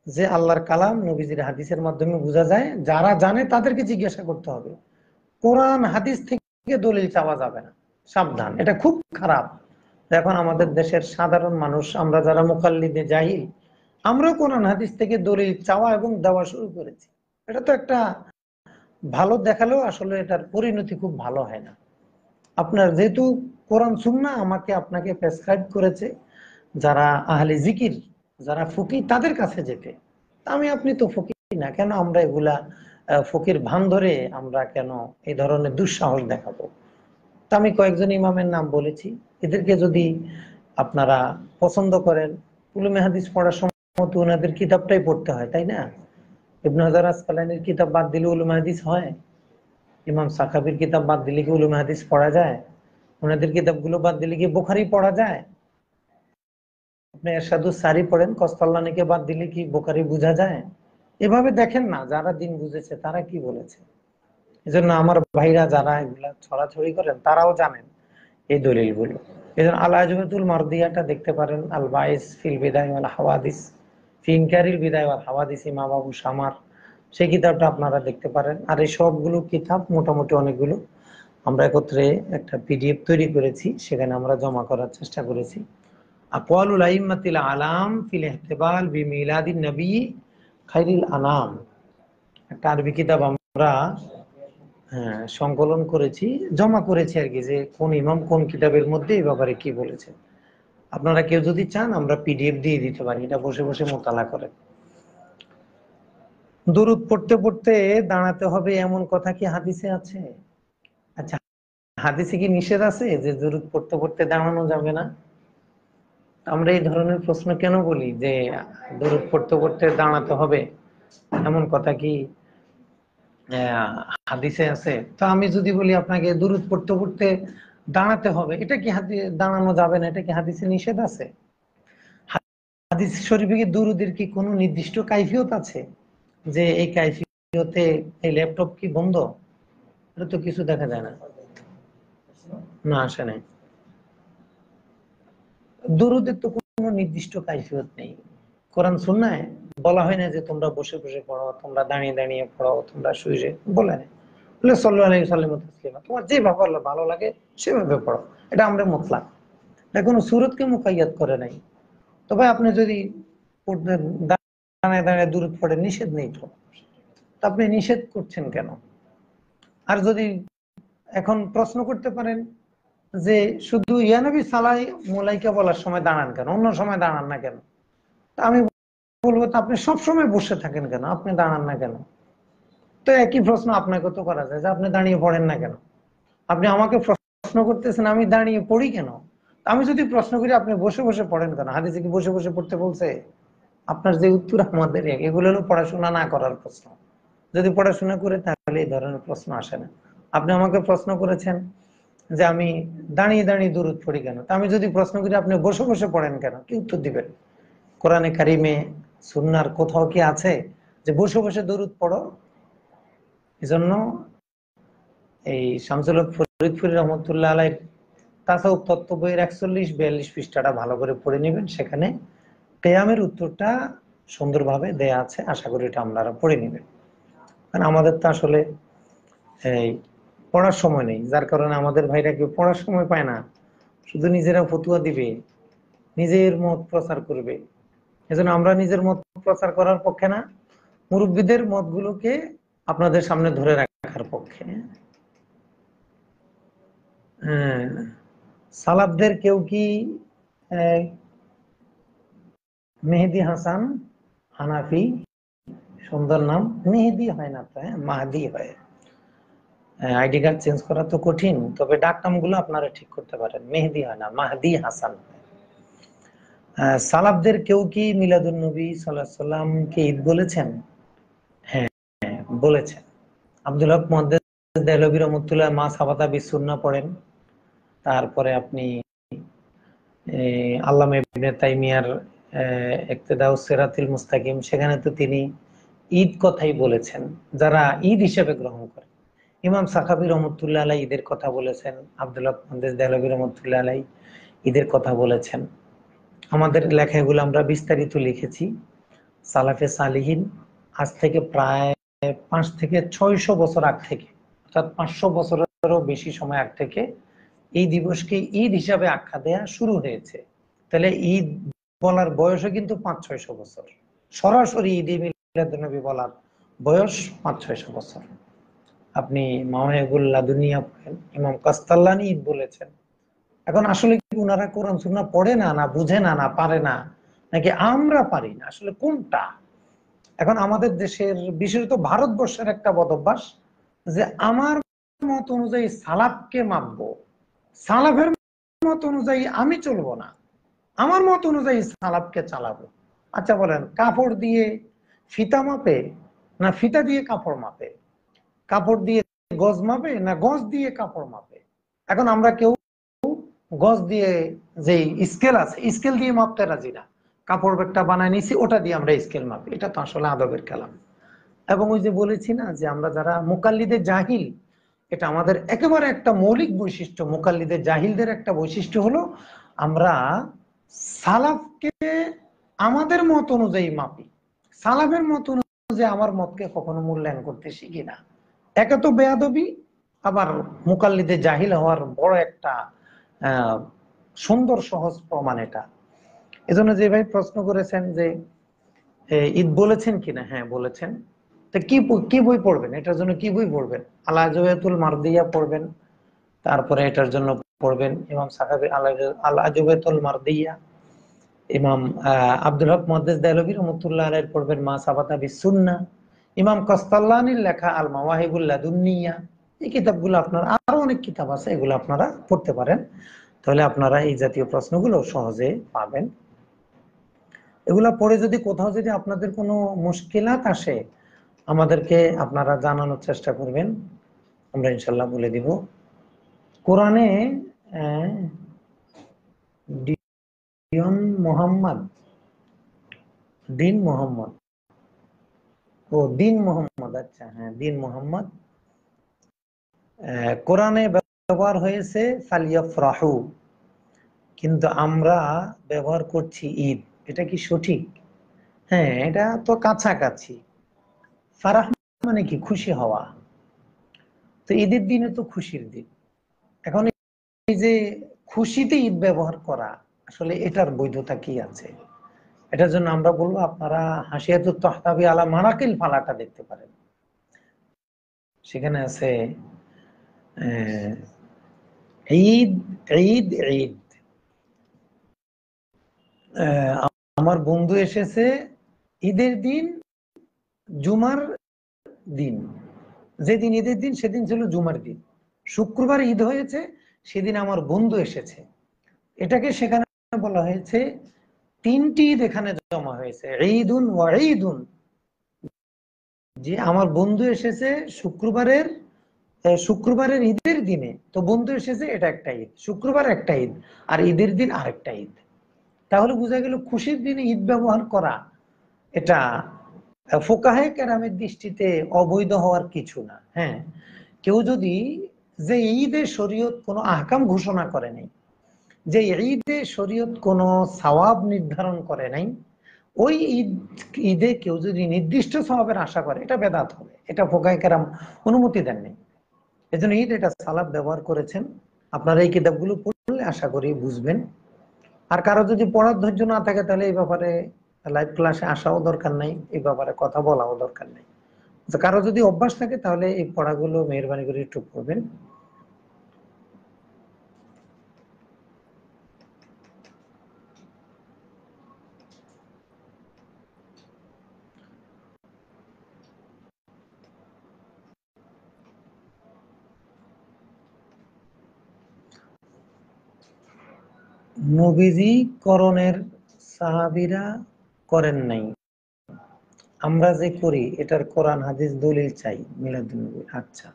যে আল্লাহর কালাম নবীজির হাদিসের মাধ্যমে বোঝা যায়, যারা জানে তাদেরকে জিজ্ঞাসা করতে হবে, কোরআন হাদিস থেকে দলিল চাওয়া যাবে না, সাবধান, এটা খুব খারাপ। এখন আমাদের দেশের সাধারণ মানুষ, আমরা যারা মুকাল্লিদে জাহিল, আমরাও কোরআন হাদিস থেকে দলিল চাওয়া এবং দেওয়া শুরু করেছি। এটা তো একটা ভালো দেখালেও আসলে এটার পরিণতি খুব ভালো হয় না। আপনার যেহেতু কোরআন সুন্নাহ আমাকে আপনাকে প্রেসক্রাইব করেছে যারা আহলে জিকির, যারা ফকি তাদের কাছে যেতে, আমি আপনি তো ফকির না, কেন আমরা এগুলা ফকির ভান ধরে আমরা কেন এই ধরনের দুঃসাহস দেখাবো? তা আমি কয়েকজন ইমামের নাম বলেছি, এদেরকে যদি আপনারা পছন্দ করেন, উলুমে হাদিস পড়ার সময় তো ওনাদের কিতাবটাই পড়তে হয়, তাই না? ইবনে হাজার আসকালানির কিতাব বাদ দিলে উলুমে হাদিস হয়? ইমাম সাখাবির কিতাব বাদ দিলে কি উলুমে হাদিস পড়া যায়? ওনাদের কিতাবগুলো বাদ দিলে কি বুখারী পড়া যায়? আপনি এরশাদুস সারি পড়েন, কস্তাল্লানিকে বাদ দিলে কি বুখারী বোঝা যায়? এভাবে দেখেন না, যারা দিন বুঝেছে তারা কি বলেছে। এজন্য আমার ভাইরা যারা এগুলা ছড়াছড়ি করেন তারাও জানেন এই দলিলগুলো। এজন্য আল আজওয়াতুল মারদিয়াটা দেখতে পারেন, আল বাইস ফিল বিদায় ওয়াল হাওয়াদিস, ফি ইনকারিল বিদায় ওয়াল হাওয়াদিস, ইমাম আবু শামার, সেই কিতাবটা আপনারা দেখতে পারেন। আর এই সবগুলো কিতাব মোটামুটি অনেকগুলো আমরা একত্রে একটা পিডিএফ তৈরি করেছি, সেখানে আমরা জমা করার চেষ্টা করেছি। আকওয়ালুল আইম্মাতিল আলাম ফিল ইহতিবাল বিমিলাদিন নবী খাইরিল আনাম, একটা আরবি কিতাব আমরা সংকলন করেছি, জমা করেছি আর কি, যে কোন ইমাম কোন কিতাবের মধ্যে এই ব্যাপারে কি বলেছে। আপনারা কেউ যদি চান আমরা পিডিএফ দিয়ে দিতে পারি, এটা বসে বসে মোতালা করেন। দুরূদ পড়তে পড়তে দাঁড়াতে হবে এমন কথা কি হাদিসে আছে? আচ্ছা, হাদিসে কি নিষেধ আছে যে দুরূদ পড়তে পড়তে দাঁড়ানো যাবে না? আমরা এই ধরনের প্রশ্ন কেন বলি যে দুরূদ পড়তে পড়তে দাঁড়াতে হবে? এমন কথা কি হাদিসে আছে? তো আমি যদি বলি আপনাকে দুরূদ পড়তে পড়তে দাঁড়াতে হবে, এটা কি দাঁড়ানো যাবে না, এটা কি হাদিসে নিষেধ আছে? হাদিস শরীফে কি দুরূদের কি কোনো নির্দিষ্ট কাইফিয়ত আছে যে এই কাইফিয়তে এই ল্যাপটপ কি বন্ধ? এটা তো কিছু দেখা যায় না। না, আসে নাই। দুরূদের তো কোনো নির্দিষ্ট কাইফিয়ত নেই। কোরআন সুন্নায় বলা হয় না যে তোমরা বসে বসে পড়ো, তোমরা দাঁড়িয়ে দাঁড়িয়ে পড়ো, তোমরা শুয়ে বলে না। বলে সাল্লাল্লাহু আলাইহি ওয়াসাল্লাম তাসলিমা, তোমার যেভাবে ভালো লাগে সেভাবে পড়ো, এটা আমরা মুতলাক। এটা কোনো সূরতকে মুকাইয়াদ করে নাই। তবে আপনি যদি দাঁড়ায় দাঁড়ায় দুরূদ পড়ে, নিষেধ নেই তো, আপনি নিষেধ করছেন কেন? আর যদি এখন প্রশ্ন করতে পারেন যে শুধু ইয়ানবী সালাই মুলাইকা বলার সময় দাঁড়ান কেন, অন্য সময় দাঁড়ান না কেন? আমি বলবো তো আপনি সবসময় বসে থাকেন কেন, আপনি দাঁড়ান না কেন? তো একই প্রশ্ন আপনাকে তো করা যায় যে আপনি দাঁড়িয়ে পড়েন না কেন। আপনি আমাকে প্রশ্ন করতেছেন আমি দাঁড়িয়ে পড়ি কেন। আমি যদি প্রশ্ন করি আপনি বসে বসে পড়েন কেন, হাদিসে কি বসে বসে পড়তে বলছে? আপনার যে উত্তর আমাদের এগুলো হলো পড়াশোনা না করার প্রশ্ন। যদি পড়াশোনা করে তাহলে এই ধরনের প্রশ্ন আসে না। আপনি আমাকে প্রশ্ন করেছেন যে আমি দাঁড়িয়ে দাঁড়িয়ে দুরূদ পড়ি কেন, তা আমি যদি প্রশ্ন করি আপনি বসে বসে পড়েন কেন, কি উত্তর দিবেন? কোরআনে কারিমে সুন্নাহর কোথাও কি আছে যে বসে বসে দরুদ পড়ো? এজন্য এই শামসুল হক ফরিদপুরি রহমতুল্লাহ আলাইহির তাসাউফ তত্ত্ব বইয়ের 41-42 পৃষ্ঠাটা ভালো করে পড়ে নেবেন। সেখানে কিয়ামের উত্তরটা সুন্দরভাবে দেয়া আছে। আশা করি এটা আপনারা পড়ে নেবেন। কারণ আমাদের তো আসলে এই পড়ার সময় নেই, যার কারণে আমাদের ভাইরা কেউ পড়ার সময় পায় না, শুধু নিজেরা ফতুয়া দিবে, নিজের মত প্রচার করবে। এজন্য আমরা নিজের মত প্রচার করার পক্ষে না, মুরব্বীদের মতগুলোকে আপনাদের সামনে ধরে রাখার পক্ষে। সালাফদের কেউ কি মেহেদি হাসান হানাফি, সুন্দর নাম, মেহেদি হয় না তো, মাহাদি হয়। আইডি কার্ড চেঞ্জ করা তো কঠিন, তবে ডাক নামগুলো আপনারা ঠিক করতে পারেন। মেহেদি হয় না, মাহাদি হাসান। সালাফদের কেউ কি মিলাদুন নবী সাল্লাল্লাহু আলাইহি সাল্লামকে ঈদ বলেছেন? হ্যাঁ, বলেছেন। আব্দুল হক মুহাদ্দিস দেহলভী রহমাতুল্লাহ মা সাবাতা বিসুন্নাহ পড়েন। তারপরে আপনি আল্লামা ইবনে তাইমিয়ার ইক্তেদাউস সিরাতিল মুস্তাকিম, সেখানে তো তিনি ঈদ কথাই বলেছেন, যারা ঈদ হিসেবে গ্রহণ করে। ইমাম সাখাবী রহমতুল্লাহ আলাই ঈদের কথা বলেছেন, আব্দুল হক মুহাদ্দিস দেহলভী রহমতুল্লাহ আলাই ঈদের কথা বলেছেন। আমাদের লেখাগুলো আমরা বিস্তারিত লিখেছি। সালাফে সালিহিন আজ থেকে প্রায় 5 থেকে 600 বছর আগ থেকে, অর্থাৎ 500 বছরেরও বেশি সময় আগ থেকে এই দিবসকে ঈদ হিসাবে আখ্যা দেয়া শুরু হয়েছে। তাহলে ঈদ বলার বয়সও কিন্তু 500-600 বছর। সরাসরি ঈদে মিলাদুন্নবী বলার বয়স 500-600 বছর। আপনি মাওয়াহিবুল লাদুনিয়া পড়েন, ইমাম কাস্তাল্লানি ঈদ বলেছেন। এখন আসলে কি উনারা কোরআন সুন্নাহ পড়ে না, না বুঝে না, না পারে না, নাকি আমরা পারি না, আসলে কোনটা? এখন আমাদের দেশের, বিশেষত ভারতবর্ষের একটা বদভ্যাস যে আমার মত অনুযায়ী সালাফকে মাপবো, সালাফের মত অনুযায়ী আমি চলবো না, আমার মত অনুযায়ী সালাফকে চালাবো। আচ্ছা বলেন, কাপড় দিয়ে ফিতা মাপে না ফিতা দিয়ে কাপড় মাপে? কাপড় দিয়ে গজ মাপে না গজ দিয়ে কাপড় মাপে? এখন আমরা কেউ গজ দিয়ে যে স্কেল আছে, স্কেল দিয়ে মাপতে রাজি না। কাপড় একটা বানায় নিছি, ওটা দিয়ে আমরা স্কেল মাপি। এটা তো আসলে আদবের কালাম। এবং ওই যে বলেছি না যে আমরা যারা মুকাল্লিদে জাহিল, এটা আমাদের একেবারে একটা মৌলিক বৈশিষ্ট্য। মুকাল্লিদে জাহিলদের একটা বৈশিষ্ট্য হলো আমরা সালাফকে আমাদের মত অনুযায়ী মাপি, সালাফের মত অনুযায়ী আমার মতকে কখনো মূল্যায়ন করতে শিখি না। একে তো বেয়াদবি, আবার মুকাল্লিদে জাহিল হওয়ার বড় একটা সুন্দর সহজ প্রমাণ এটা। এজন্য যে ভাই প্রশ্ন করেছেন যে ঈদ বলেছেন কিনা, হ্যাঁ বলেছেন। তো কি বই পড়বেন, এটার জন্য কি বই পড়বেন? আল আজওয়াতুল মারদিয়া পড়বেন, তারপরে এটার জন্য পড়বেন ইমাম সাখাবী আল আজওয়াতুল মারদিয়া। ইমাম আব্দুল হক মুহাদ্দিস দেহলভী রাহমাতুল্লাহ আলাইহি পড়বেন মা সাবাতা বিসুন্নাহ। ইমাম কাস্তাল্লানির লেখা আল মাওয়াহিবুল লাদুন্নিয়া। এই কিতাবগুলো আপনারা, আরো অনেক কিতাব আছে, এগুলো আপনারা পড়তে পারেন। তাহলে আপনারা এই জাতীয় প্রশ্নগুলো সহজে পাবেন। এগুলা পড়ে যদি কোথাও যদি আপনাদের কোনো মুশকিলাত আসে আমাদেরকে আপনারা জানানোর চেষ্টা করবেন, আমরা ইনশাল্লাহ বলে দিব। কোরআনে দিন মোহাম্মদ, দিন মোহাম্মদ, ও দিন মোহাম্মদ, আচ্ছা হ্যাঁ দিন মোহাম্মদ, কোরআনে ব্যবহার হয়েছে ফালিয়াফরাহু, কিন্তু আমরা ব্যবহার করছি ঈদ। এটা কি সঠিক? হ্যাঁ, এটা তো কাছাকাছি। ফারাহ মানে কি? খুশি হওয়া। তো ঈদের দিনে তো খুশির দিন। এখন এই যে খুশিতে ঈদ ব্যবহার করা, আসলে এটার বৈধতা কি আছে? এটার জন্য আমরা বলবো আপনারা হাসিয়াতুত তাহতাবি আলা মারাকিল ফালাটা দেখতে পারেন। সেখানে আছে ঈদ ঈদ ঈদ। আমার বন্ধু এসেছে ঈদের দিন, জুমার দিন, যেদিন ঈদের দিন সেদিন ছিল জুমার দিন, শুক্রবার ঈদ হয়েছে, সেদিন আমার বন্ধু এসেছে। এটাকে সেখানে বলা হয়েছে তিনটি ঈদ এখানে জমা হয়েছে, ঈদুন ওয়া ঈদুন। যে আমার বন্ধু এসেছে শুক্রবারের ঈদের দিনে, তো বন্ধু এসেছে, এটা একটা ঈদ, শুক্রবার একটা ঈদ, আর ঈদের দিন আরেকটা ঈদ। তাহলে বোঝা গেল খুশির দিনে ঈদ ব্যবহার করা এটা ফোকাহে কেরামের দৃষ্টিতে অবৈধ হওয়ার কিছু না। হ্যাঁ, কেউ যদি, যে ঈদে শরীয়ত কোনো আহকাম ঘোষণা করে নাই, যে ঈদে শরীয়ত কোনো সওয়াব নির্ধারণ করে নাই, ওই ঈদে কেউ যদি নির্দিষ্ট সওয়াবের আশা করে, এটা বেদাত হবে, এটা ফোকাহে কেরাম অনুমতি দেননি। এজন্য ঈদ এটা সালাফ ব্যবহার করেছেন। আপনারা এই কিতাবগুলো পড়লে আশা করি বুঝবেন। আর কারো যদি পড়ার ধৈর্য না থাকে, তাহলে এই ব্যাপারে লাইভ ক্লাসে আসাও দরকার নাই, এই ব্যাপারে কথা বলাও দরকার নেই। কারো যদি অভ্যাস থাকে, তাহলে এই পড়াগুলো মেহরবানি করে একটু পড়বেন। নবীজি করণের, সাহাবীরা করেন নাই, আমরা যে করি এটার কোরআন হাদিস দলিল চাই মিলাদুন্নবী। আচ্ছা,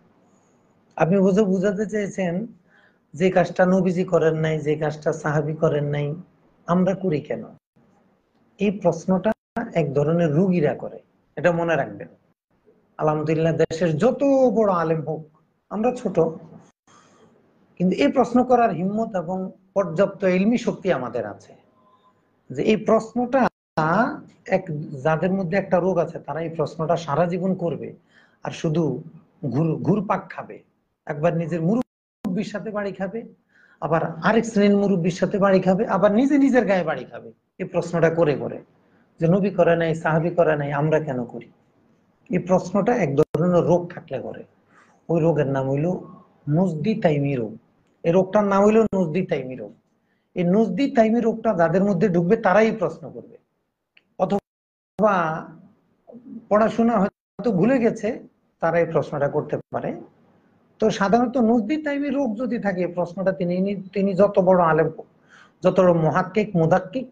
আপনি বুঝাতে চেয়েছেন যে কাজটা নবীজি করেন নাই, যে কাজটা সাহাবী করেন নাই, আমরা করি কেন? এই প্রশ্নটা এক ধরনের রুগীরা করে, এটা মনে রাখবেন। আলহামদুলিল্লাহ, দেশের যত বড় আলেম হোক, আমরা ছোট, কিন্তু এই প্রশ্ন করার হিম্মত এবং পর্যাপ্ত ইলমি শক্তি আমাদের আছে। যে এই প্রশ্নটা, এক যাদের মধ্যে একটা রোগ আছে, তারা এই প্রশ্নটা সারা জীবন করবে, আর শুধু ঘুরপাক খাবে। একবার নিজের মুরব্বীর সাথে বাড়ি খাবে, আবার আরেক শ্রেণীর মুরব্বীর সাথে বাড়ি খাবে, আবার নিজে নিজের গায়ে বাড়ি খাবে। এই প্রশ্নটা করে করে যে নবী করে নাই, সাহাবী করে নাই, আমরা কেন করি? এই প্রশ্নটা এক ধরনের রোগ থাকলে করে। ওই রোগের নাম হইল নজদি তাইমি রোগ। এই রোগটার নাম হইল নজদি তাইমি রোগ। এই নজদি তাইমি রোগটা যাদের মধ্যে ঢুকবে, তারাই প্রশ্ন করবে। অথবা পড়াশোনা হয়তো ভুলে গেছে, তারা এই প্রশ্নটা করতে পারে। তো সাধারণত নজদি তাইমি রোগ যদি থাকে, প্রশ্নটা তিনি যত বড় আলেম হোক, যত বড় মুহাক্কিক মুদাক্কিক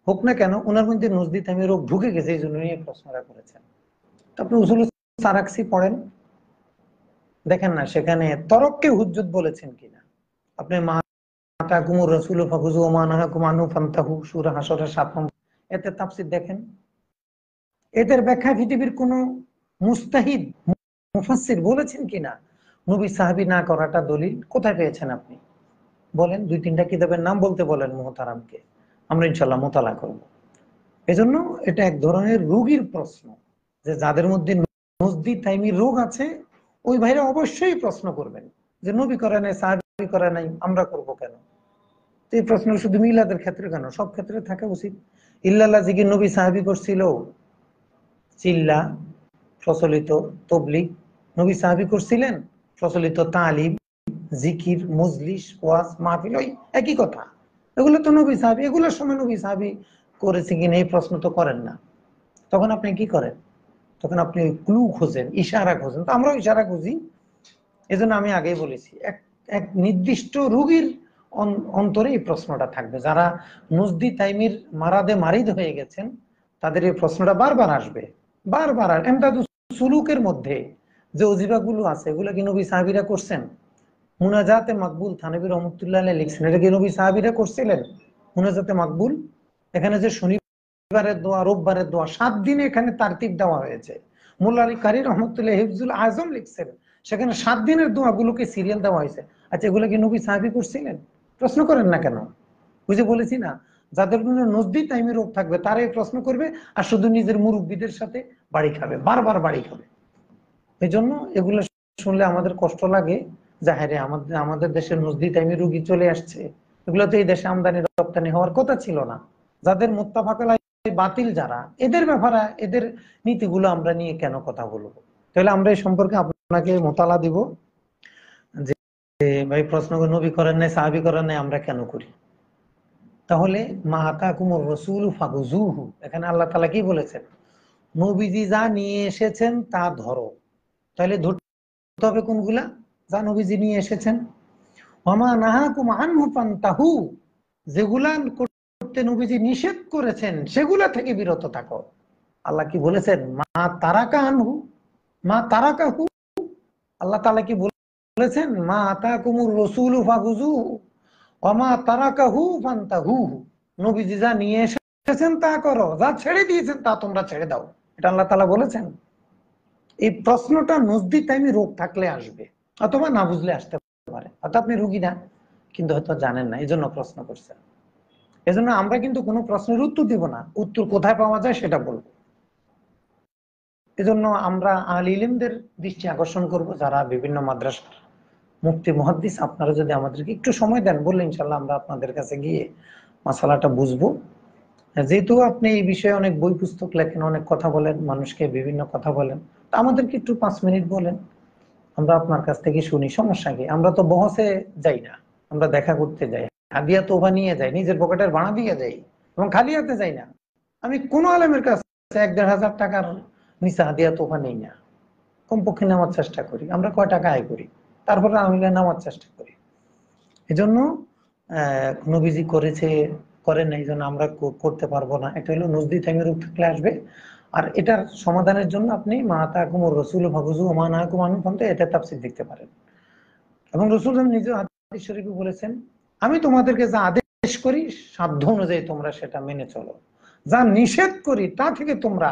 হোক না কেন, ওনার মধ্যে নজদি তাইমি রোগ ঢুকে গেছে, এই জন্য এই প্রশ্নটা করেছেন। আপনি উসুল সারাকসি পড়েন, দেখেন না সেখানে তরককে হুজ্জত বলেছেন কিনা। আপনি মাতাকুমুর রাসূল ফাখুযু ওয়া মা নাহাকুম আনহু ফান্তাহু, সূরা হাশরের 7 নম্বর, এতে তাফসীর দেখেন। এদের ব্যাখ্যা পৃথিবীর কোন মুস্তাহিদ মুফাসসির বলেছেন কিনা নবী সাহাবী না করাটা দলিল? কোথায় পেয়েছেন আপনি? বলেন, 2-3টা কিতাবের নাম বলতে বলেন মুহতারামকে, আমরা ইনশাআল্লাহ মোতালা করব। এজন্য এটা এক ধরনের রোগীর প্রশ্ন, যে যাদের মধ্যে নজদি তাইমির রোগ আছে, ওই ভাইরা অবশ্যই প্রশ্ন করবেন যে নবী করে নাই, সাহাবী করে নাই, আমরা করব কেন? তো এই প্রশ্ন শুধু মিলাদের ক্ষেত্রে কেন, সব ক্ষেত্রে থাকা উচিত। ইল্লাল্লাহ জিকির নবী সাহাবী করছিল, চিল্লা প্রচলিত, তবলিগ নবী সাহাবী করছিলেন, প্রচলিত তালিম, জিকির, মজলিস, ওয়াজ, মাহফিল, ওই একই কথা। এগুলো তো নবী সাহাবী, এগুলোর সময় নবী সাহাবী করেছে কিনা এই প্রশ্ন তো করেন না। তখন আপনি কি করেন? তখন আপনি ওই ক্লু খোঁজেন, ইশারা খোঁজেন। তো আমরাও ইশারা খুঁজি। এজন্য আমি আগেই বলেছি, এক এক নির্দিষ্ট রোগীর অন্তরে এই প্রশ্নটা থাকবে। যারা নুজদি তাইমির মারাদে মারিদ হয়ে গেছেন তাদের এই প্রশ্নটা বারবার আসবে, বারবার। আর এমদাদুস সুলুকের মধ্যে যে অজিফাগুলো আছে এগুলো কি নবী সাহাবীরা করছেন? মুনাজাতে মাকবুল থানবী রহমতুল্লাহ আলাইহি লিখছেন, এটা কি নবী সাহাবীরা করছিলেন? মুনাজাতে মাকবুল, এখানে যে শনিবারের দোয়া, রোববারের দোয়া, 7 দিনে এখানে তারতিব দেওয়া হয়েছে। মোল্লা আলী কারি রহমতুল্লাহ হিফজুল আজম লিখছেন, সেখানে 7 দিনের দোয়াগুলোকে সিরিয়াল দেওয়া হয়েছে। আচ্ছা, এগুলো কি নবী সাহাবী করছিলেন? প্রশ্ন করেন না কেন? বুঝে বলেছি না, যাদের কোনো নজদি টাইমে রোগ থাকবে তারা এই প্রশ্ন করবে, আর শুধু নিজের মুরব্বীদের সাথে বাড়ি খাবে, বারবার বাড়ি খাবে। এই জন্য এগুলো শুনলে আমাদের কষ্ট লাগে যে হ্যাঁ রে, আমাদের আমাদের দেশের নজদি টাইমে রুগী চলে আসছে। এগুলো তো এই দেশে আমদানি রপ্তানি হওয়ার কথা ছিল না। যাদের মুত্তাফাকুল আলাইহি বাতিল, যারা এদের ব্যাপারে, এদের নীতিগুলো আমরা নিয়ে কেন কথা বলবো? তাহলে আমরা এই সম্পর্কে আপনাকে মোতালা দিব যে ভাই, প্রশ্ন নবী করেন নাই, সাহাবী করেন নাই, আমরা কেন করি? তাহলে মা আতাকুমুর রাসূলু ফাখুযুহু, এখানে আল্লাহ তাআলা কি বলেছেন? নবীজি যা নিয়ে এসেছেন তা ধরো। তাহলে ধরতে হবে কোনগুলা? যা নবীজি নিয়ে এসেছেন। ওয়ামা নাহাকুম আনহু ফান্তাহু, যেগুলা করতে নবীজি নিষেধ করেছেন সেগুলা থেকে বিরত থাকো। আল্লাহ কি বলেছেন? মা তারাকা আনহু, মা তারাকাহু। আল্লাহ তাআলা কি বলেছেন? মা আতাকুমুর রাসূলু ফাখুযুহু ওয়ামা তারাকাহু ফান্তাহু। নবীজি যা নিয়ে এসেছেন তা করো, যা ছেড়ে দিয়েছেন তা তোমরা ছেড়ে দাও। এটা আল্লাহ তাআলা বলেছেন। এই প্রশ্নটা নজদি টাইমে রোগ থাকলে আসবে, অথবা না বুঝলে আসতে পারে। অর্থাৎ আপনি রুগী না, কিন্তু হয়তো জানেন না, এই জন্য প্রশ্ন করছেন। এজন্য আমরা কিন্তু কোনো প্রশ্নের উত্তর দিব না, উত্তর কোথায় পাওয়া যায় সেটা বলবো। এজন্য আমরা আহলে ইলমদের দৃষ্টি আকর্ষণ করব, যারা বিভিন্ন মাদ্রাসার মুফতি মুহাদ্দিস, আপনারা যদি আমাদেরকে একটু সময় দেন, বললে ইনশাল্লাহ আমরা আপনাদের কাছে গিয়ে মাসালাটা বুঝবো। যেহেতু আপনি এই বিষয়ে অনেক বই পুস্তক লেখেন, অনেক কথা বলেন, মানুষকে বিভিন্ন কথা বলেন, তা আমাদেরকে একটু 5 মিনিট বলেন, আমরা আপনার কাছ থেকে শুনি। সমস্যা কি? আমরা তো বহসে যাই না, আমরা দেখা করতে যাই, হাদিয়া তোফা নিয়ে যাই, নিজের পকেটের ভাড়া দিয়ে যাই, এবং খালি হাতে যাই না। আমি কোন আলেমের কাছে 1-1.5 হাজার টাকার নিচে হাদিয়া তোফা নেই না। কমপক্ষে নেওয়ার চেষ্টা করি। আমরা কয় টাকা আয় করি, তারপরে আমি নেওয়ার চেষ্টা করি। এজন্য নবীজি করেছে, করেন না, এই জন্য আমরা করতে পারবো না। এটা হলো নজদি টাইমের রূপ থাকলে আসবে। আর এটার সমাধানের জন্য আপনি মা তাকুমুর রাসূলু ফাখুযুহু ওয়া মা নাহাকুম আনহু ফান্তাহু, এটা তাফসীর দেখতে পারেন। এবং রাসূল নিজে হাদিস শরীফে বলেছেন, আমি তোমাদেরকে যা আদেশ করি সাধ্য অনুযায়ী তোমরা সেটা মেনে চলো, যা নিষেধ করি তা থেকে তোমরা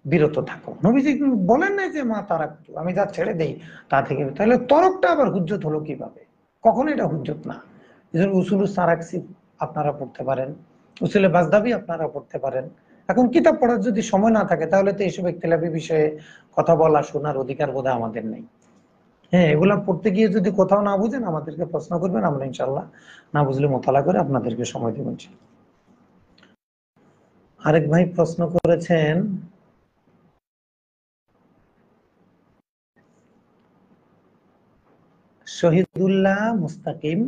বিরত থাকো। নবীজি বলেন না যে মা তারাকতু, আমি যা ছেড়ে দেই তা থেকে। তাহলে তরকটা আবার হুজ্জত হলো কিভাবে? কখনো এটা হুজ্জত না। এজন্য উসুলুস সারাকসি আপনারা পড়তে পারেন, উসুলে বাজদাবি আপনারা পড়তে পারেন। এখন কিতাব পড়ার যদি সময় না থাকে, তাহলে তো এইসব ইখতিলাফি বিষয়ে কথা বলা, শোনার অধিকার বোধহয় আমাদের নেই। হ্যাঁ, এগুলা পড়তে গিয়ে যদি কোথাও না বুঝেন আমাদেরকে প্রশ্ন করবেন, আমরা ইনশাল্লাহ না বুঝলে মোতালা করে আপনাদেরকে সময় দেবেন। আরেক ভাই প্রশ্ন করেছেন, শহীদুল্লাহ মুস্তাকিম,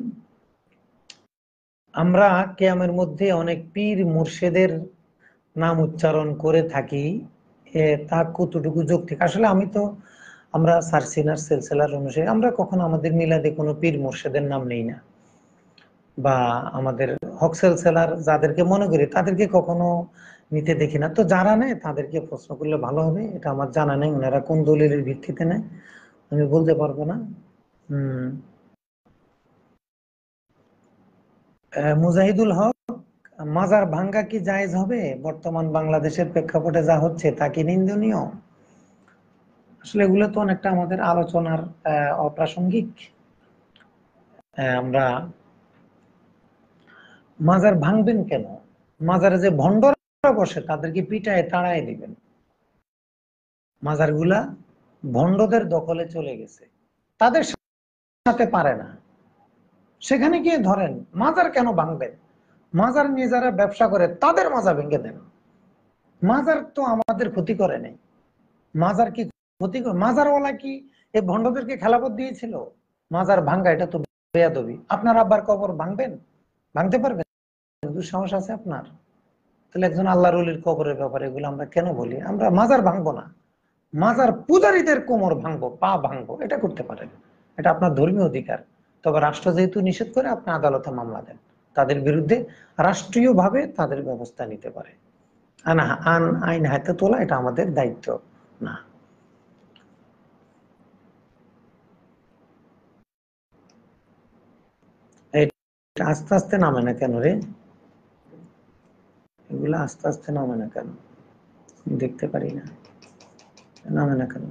আমরা কিয়ামের মধ্যে অনেক পীর মুর্শেদের নাম উচ্চারণ করে থাকি, তা কতটুকু যৌক্তিক? আসলে আমরা সারসিনার সিলসিলার অনুসারে আমরা কখনো আমাদের মিলাদে কোনো পীর মুর্শেদের নাম নেই না, বা আমাদের হক সিলসিলার যাদেরকে মনে করি তাদেরকে কখনো নিতে দেখি না। তো যারা নেয় তাদেরকে প্রশ্ন করলে ভালো হবে। এটা আমার জানা নেই ওনারা কোন দলিলের ভিত্তিতে নেয়, আমি বলতে পারবো না। মুজাহিদুল হক, মাজার ভাঙ্গা কি জায়েজ হবে? বর্তমান বাংলাদেশের প্রেক্ষাপটে যা হচ্ছে তা কি নিন্দনীয়? আসলে এগুলো তো অনেকটা আমাদের আলোচনার অপ্রাসঙ্গিক। আমরা মাজার ভাঙবেন কেন? মাজারে যে ভণ্ডরা বসে তাদেরকে পিটায় তাড়ায় দিবেন। মাজারগুলা ভণ্ডদের দখলে চলে গেছে, তাদের সাথে পারে না, সেখানে গিয়ে ধরেন মাজার কেন ভাঙবেন? মাজার নিয়ে যারা ব্যবসা করে তাদের মাজার ভেঙে দেন। মাজার তো আমাদের ক্ষতি করে নাই। মাজার কি ক্ষতি করে? মাজারওয়ালা কি এই ভণ্ডদেরকে খেলাপথ দিয়েছিল? মাজার ভাঙ্গা এটা তো বেয়াদবি। আপনার আব্বার কবর ভাঙবেন? ভাঙতে পারবেন? দুঃসাহস আছে আপনার? তাহলে একজন আল্লাহর ওলির কবরের ব্যাপারে এগুলো আমরা কেন বলি? আমরা মাজার ভাঙবো না, মাজার পূজারীদের কোমর ভাঙবো, পা ভাঙবো, এটা করতে পারেন, এটা আপনার ধর্মীয় অধিকার। তবে রাষ্ট্র যেহেতু নিষেধ করে, আপনি আদালতে মামলা দেন, তাদের বিরুদ্ধে রাষ্ট্রীয়ভাবে তাদের ব্যবস্থা নিতে পারে। আইন হাতে তোলা এটা আমাদের দায়িত্ব না। আস্তে আস্তে নামে না কেন রে? এগুলো আস্তে আস্তে নামে না কেন? দেখতে পারি না, নামে না কেন?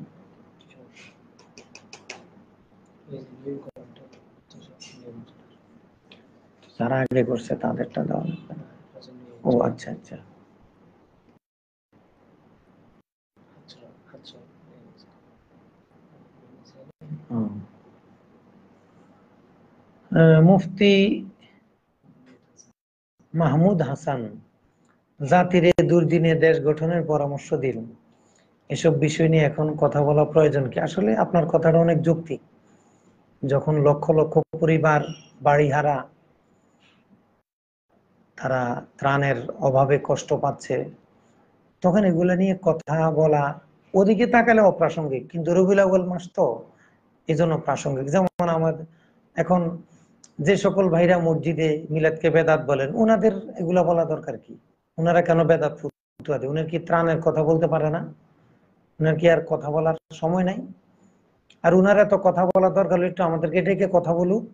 যারা আগে করছে তাদেরটা দেওয়া লাগবে না। ও আচ্ছা আচ্ছা। মুফতি মাহমুদ হাসান জাতির দুর্দিনে দেশ গঠনের পরামর্শ দিন, এসব বিষয় নিয়ে এখন কথা বলা প্রয়োজন কি? আসলে আপনার কথাটা অনেক যৌক্তিক। যখন লক্ষ লক্ষ পরিবার বাড়িহারা, তারা ত্রাণের অভাবে কষ্ট পাচ্ছে, তখন এগুলা নিয়ে কথা বলা ওদিকে তাকালে অপ্রাসঙ্গিক, কিন্তু রবিউল আউয়াল মাস তো এই জন্য প্রাসঙ্গিক। যেমন আমাদের এখন যে সকল ভাইরা মসজিদে মিলাদকে বেদাত বলেন, ওনাদের এগুলা বলা দরকার কি? ওনারা কেন বেদাত ফতুয়া দেয়? ওনার কি ত্রাণের কথা বলতে পারে না? ওনার কি আর কথা বলার সময় নাই? আর ওনারা তো কথা বলার দরকার হলে একটু আমাদেরকে ডেকে কথা বলুক।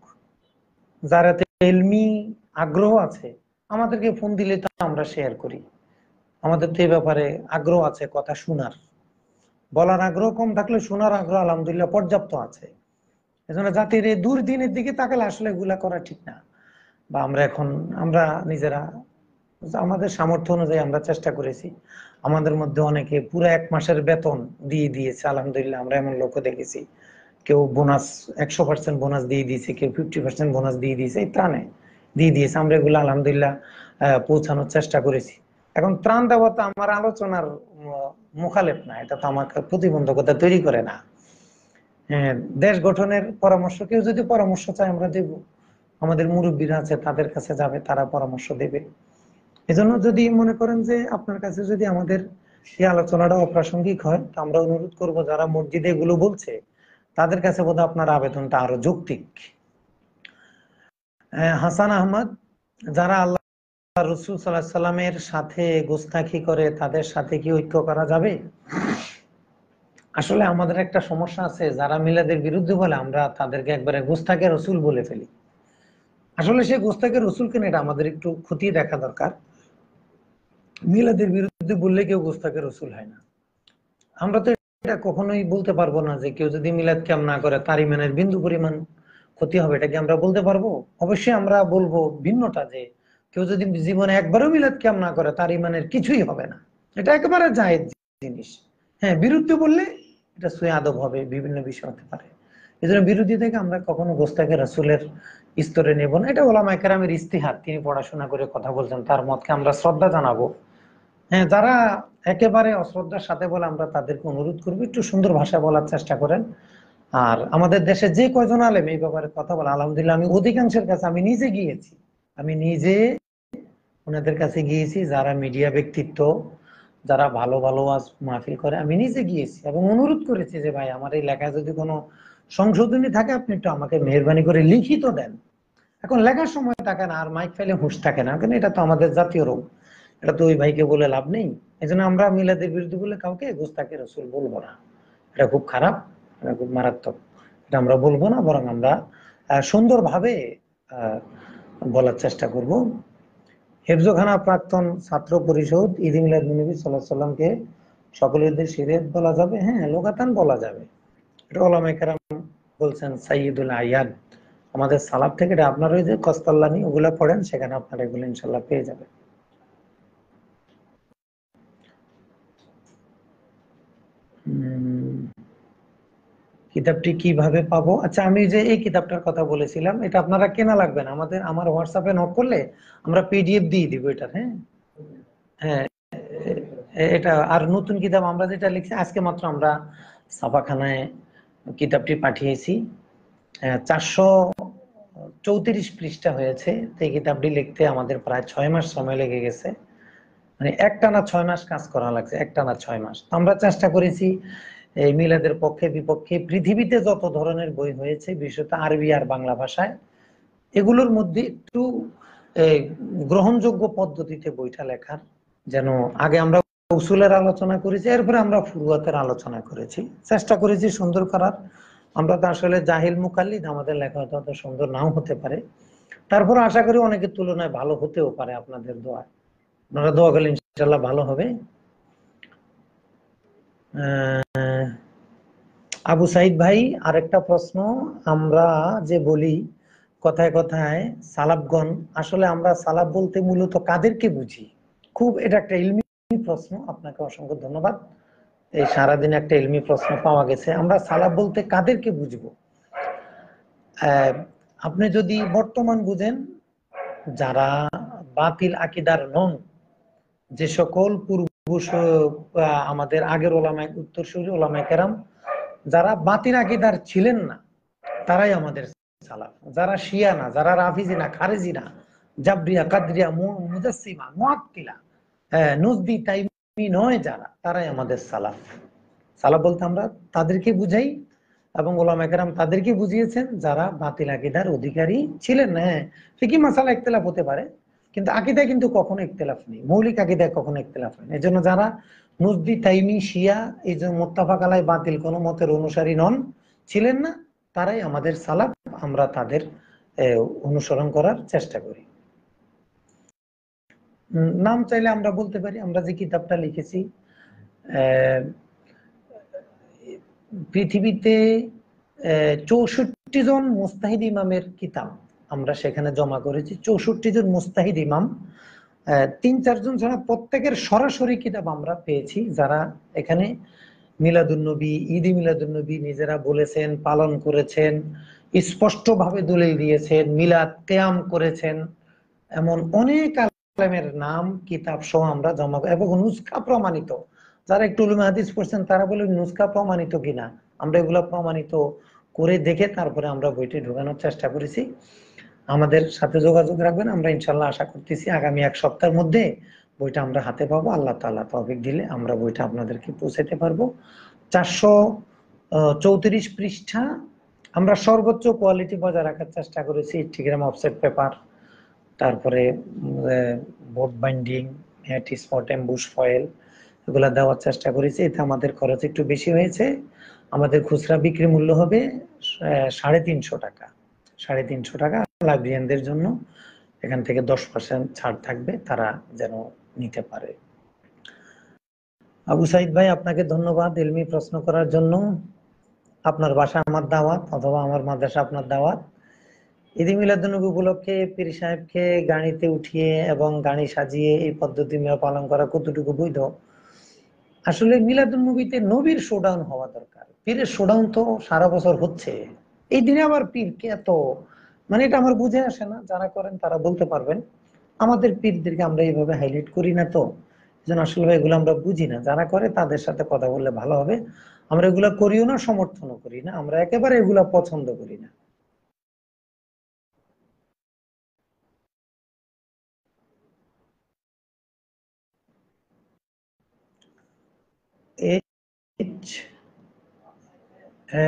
যার এতে ইলমি আগ্রহ আছে আমাদেরকে ফোন দিলে তো আমরা শেয়ার করি। আমাদের তো এই ব্যাপারে আগ্রহ আছে, কথা শোনার। বলার আগ্রহ কম থাকলে শোনার আগ্রহ আলহামদুলিল্লাহ পর্যাপ্ত আছে। এজন্য জাতির এই দুর্দিনের দিকে তাকালে আসলে এগুলা করা ঠিক না। বা আমরা নিজেরা আমাদের সামর্থ্য অনুযায়ী আমরা চেষ্টা করেছি। আমাদের মধ্যে অনেকে পুরো 1 মাসের বেতন দিয়ে দিয়েছে আলহামদুলিল্লাহ। আমরা এমন লোক দেখেছি, কেউ বোনাস 100% বোনাস দিয়ে দিয়েছে, কেউ 50% বোনাস দিয়ে দিয়েছে, এই ত্রাণে দিয়ে দিয়েছে। আমরা এগুলো আলহামদুলিল্লাহ পৌঁছানোর চেষ্টা করেছি। এখন ত্রাণ দেওয়া তো আমার আলোচনার মুখালেফ না, এটা তো আমাকে প্রতিবন্ধকতা তৈরি করে না। হ্যাঁ, দেশ গঠনের পরামর্শ কেউ যদি পরামর্শ চায় আমরা দেব। আমাদের মুরব্বীরা আছে, তাদের কাছে যাবে, তারা পরামর্শ দেবে। এজন্য যদি মনে করেন যে আপনার কাছে যদি আমাদের এই আলোচনাটা অপ্রাসঙ্গিক হয়, তো আমরা অনুরোধ করব যারা মসজিদে এগুলো বলছে তাদের কাছে বোধহয় আপনার আবেদনটা আরো যৌক্তিক। হাসান আহমদ, যারা আল্লাহ রসুল সাল্লাল্লাহু আলাইহি সাল্লামের সাথে গোস্তাখি করে তাদের সাথে কি ঐক্য করা যাবে? আসলে আমাদের একটা সমস্যা আছে, যারা মিলাদের বিরুদ্ধে বলে আমরা তাদেরকে একবারে গোস্তাকে রসুল বলে ফেলি। আসলে সে গোস্তাকে রসুল কেন, এটা আমাদের একটু খতিয়ে দেখা দরকার। মিলাদের বিরুদ্ধে বললে কেউ গোস্তাকে রসুল হয় না। আমরা তো এটা কখনোই বলতে পারবো না যে কেউ যদি মিলাদ কিয়াম না করে তার ইমানের বিন্দু পরিমাণ ক্ষতি হবে, এটা কি আমরা বলতে পারবো? অবশ্যই আমরা বলবো ভিন্নটা, যে কেউ যদি জীবনে একবারও মিলাদ কিয়াম না করে তার ইমানের কিছুই হবে না। এটা একেবারে জায়েজ জিনিস। হ্যাঁ, বিরুদ্ধে বললে এটা সুয়ে আদব হবে, বিভিন্ন বিষয় হতে পারে। এই জন্য বিরোধী থেকে আমরা কখনো গোস্তাকে রাসূলের স্তরে নেব না। এটা ওলামায়ে কেরামের ইজতিহাদ, তিনি পড়াশোনা করে কথা বলছেন, তার মতকে আমরা শ্রদ্ধা জানাবো। হ্যাঁ, যারা একেবারে অশ্রদ্ধার সাথে বলে আমরা তাদেরকে অনুরোধ করবো একটু সুন্দর ভাষায় বলার চেষ্টা করেন। আর আমাদের দেশে যে কয়জন আলেম এই ব্যাপারে কথা বলে, আলহামদুলিল্লাহ আমি অধিকাংশের কাছে আমি নিজে গিয়েছি। আমি নিজে ওনাদের কাছে গিয়েছি, যারা মিডিয়া ব্যক্তিত্ব, যারা ভালো ভালো ওয়াজ মাহফিল করে, আমি নিজে গিয়েছি এবং অনুরোধ করেছি যে ভাই আমার এই লেখায় যদি কোনো সংশোধনী থাকে আপনি একটু আমাকে মেহরবানি করে লিখিত দেন। এখন লেখার সময় থাকে না, আর মাইক ফাইলে হুঁশ থাকে না, কারণ এটা তো আমাদের জাতীয় রোগ। এটা তো ওই ভাইকে বলে লাভ নেই। এই জন্য আমরা মিলাদের বিরুদ্ধে বলে কাউকে গোস্তাকে রসুল বলবো না। এটা খুব খারাপ, এটা খুব মারাত্মক। এটা আমরা বলবো না, বরং আমরা সুন্দরভাবে আহ বলার চেষ্টা করব। হেফজোখানা প্রাক্তন ছাত্র পরিষদ ঈদ মিলাদ নবী সাল্লাল্লাহু আলাইহি সাল্লামকে সকলের শরীয়ত বলা যাবে? হ্যাঁ, লোকাতান বলা যাবে। এটা ওলামায়ে কেরাম বলছেন সাইয়্যিদুল আয়াদ। আমাদের সালাফ থেকে এটা আপনার ওই যে কস্তাল্লানি ওগুলা পড়েন, সেখানে আপনারা এগুলো ইনশাল্লাহ পেয়ে যাবেন। কিতাবটি কিভাবে পাবো? আচ্ছা, আমি যে এই কিতাবটার কথা বলেছিলাম, এটা আপনারা কেনা লাগবে না, আমার হোয়াটসঅ্যাপে নক করলে আমরা পিডিএফ দিয়ে দিব এটা। হ্যাঁ হ্যাঁ, এটা আর নতুন কিতাব আমরা যেটা লিখছি আজকে মাত্র আমরা ছাপাখানায় কিতাবটি পাঠিয়েছি। 434 পৃষ্ঠা হয়েছে। তো এই কিতাবটি লিখতে আমাদের প্রায় 6 মাস সময় লেগে গেছে। মানে একটানা 6 মাস কাজ করা লাগছে, একটানা 6 মাস। আমরা চেষ্টা করেছি এই মিলাদের পক্ষে বিপক্ষে পৃথিবীতে যত ধরনের বই হয়েছে, বিশেষত আরবি আর বাংলা ভাষায়, এগুলোর মধ্যে একটু গ্রহণযোগ্য পদ্ধতিতে বইটা লেখার, যেন আগে আমরা উসুলের আলোচনা করেছি, এরপরে আমরা ফুরুয়াতের আলোচনা করেছি, চেষ্টা করেছি সুন্দর করার। আমরা তো আসলে জাহিল মুকাল্লিদ, আমাদের লেখা হয়তো অত সুন্দর নাও হতে পারে, তারপর আশা করি অনেকের তুলনায় ভালো হতেও পারে আপনাদের দোয়া। আপনারা দোয়া করলে ইনশাআল্লাহ ভালো হবে। আবু সাইদ ভাই, আরেকটা প্রশ্ন। আমরা যে বলি কথায় কথায় সালাফগণ, আসলে আমরা সালাফ বলতে মূলত কাদেরকে বুঝি? খুব এটা একটা ইলমি প্রশ্ন, আপনাকে অসংখ্য ধন্যবাদ। এই সারাদিন একটা ইলমি প্রশ্ন পাওয়া গেছে। আমরা সালাফ বলতে কাদেরকে বুঝবো? আপনি যদি বর্তমান বুঝেন, যারা বাতিল আকিদার নন, যে সকল পূর্ব আমাদের আগের ওলামায়ে উত্তরসূরি ওলামায়ে কেরাম যারা বাতিল আকিদার ছিলেন না, তারাই আমাদের সালাফ। যারা শিয়া না, যারা রাফিজি না, খারেজি না, জাবরিয়া, কাদরিয়া, মুজাসসিমা, মুআত্তিলা, নজদি, তাইমি নয় যারা, তারাই আমাদের সালাফ। সালাফ বলতে আমরা তাদেরকে বুঝাই, এবং ওলামায়ে কেরাম তাদেরকে বুঝিয়েছেন যারা বাতিল আকিদার অধিকারী ছিলেন না। হ্যাঁ, ফিকি মাসালা ইখতিলাফ হতে পারে, কিন্তু আকিদায় কিন্তু কখনো ইখতিলাফ নেই, মৌলিক আকিদায় কখনো ইখতিলাফ নেই। এজন্য যারা নজদি, তাইমি, শিয়া, এই যে মুত্তাফাক আলাই বাতিল কোন মতের অনুসারী নন, ছিলেন না, তারাই আমাদের সালাফ। আমরা তাদের অনুসরণ করার চেষ্টা করি। নাম চাইলে আমরা বলতে পারি, আমরা যে কিতাবটা লিখেছি, পৃথিবীতে 64 জন মুস্তাহিদ ইমামের কিতাব আমরা সেখানে জমা করেছি। 64 জন মুস্তাহিদ ইমাম, 3-4 জন ছাড়া প্রত্যেকের সরাসরি কিতাব আমরা পেয়েছি, যারা এখানে মিলাদুন্নবী, ঈদ মিলাদুন্নবী নিজেরা বলেছেন, পালন করেছেন, স্পষ্টভাবে দলিল দিয়েছেন, মিলাদ কিয়াম করেছেন, এমন অনেক আলেমের নাম কিতাব সহ আমরা জমা, এবং নুসখা প্রমাণিত। যারা একটু উলুমে হাদিস পড়ছেন তারা বলে নুসখা প্রমাণিত কিনা, আমরা এগুলো প্রমাণিত করে দেখে তারপরে আমরা বইটি ঢোকানোর চেষ্টা করেছি। আমাদের সাথে যোগাযোগ রাখবেন, আমরা ইনশাল্লাহ আশা করতেছি আগামী 1 সপ্তাহের মধ্যে বইটা আমরা হাতে পাবো। আল্লাহ তাআলা তৌফিক দিলে আমরা বইটা আপনাদেরকে পৌঁছাতে পারবো। 434 পৃষ্ঠা, আমরা সর্বোচ্চ কোয়ালিটি বজায় রাখার চেষ্টা করেছি। 80 গ্রাম অফসেট পেপার, তারপরে board binding, spot emboss foil, এগুলা দেওয়ার চেষ্টা করেছি। এতে আমাদের খরচ একটু বেশি হয়েছে। আমাদের খুচরা বিক্রি মূল্য হবে 350 টাকা। 350 টাকা লাইব্রেরিয়ানদের জন্য এখান থেকে 10% ছাড় থাকবে, তারা যেন নিতে পারে। আবু সাইদ ভাই, আপনাকে ধন্যবাদ ইলমি প্রশ্ন করার জন্য। আপনার বাসা আমার দাওয়াত, অথবা আমার মাদ্রাসা আপনার দাওয়াত। ঈদ মিলাদুন্নবী উপলক্ষে পীর সাহেবকে গাড়িতে উঠিয়ে এবং গাড়ি সাজিয়ে এই পদ্ধতি পালন করা কতটুকু বৈধ? আসলে মিলাদুন্নবীতে নবীর শোডাউন হওয়া দরকার। পীরের শোডাউন তো সারা বছর হচ্ছে, এই দিনে আবার পীরকে এত, মানে এটা আমার বুঝে আসে না। যারা করেন তারা বলতে পারবেন। আমাদের পীরদেরকে আমরা এইভাবে হাইলাইট করি না, তো যেন আসলে এগুলো আমরা বুঝি না। যারা করে তাদের সাথে কথা বললে ভালো হবে। আমরা এগুলা করিও না, সমর্থনও করি না, আমরা একেবারে এগুলা পছন্দ করি না। এইচ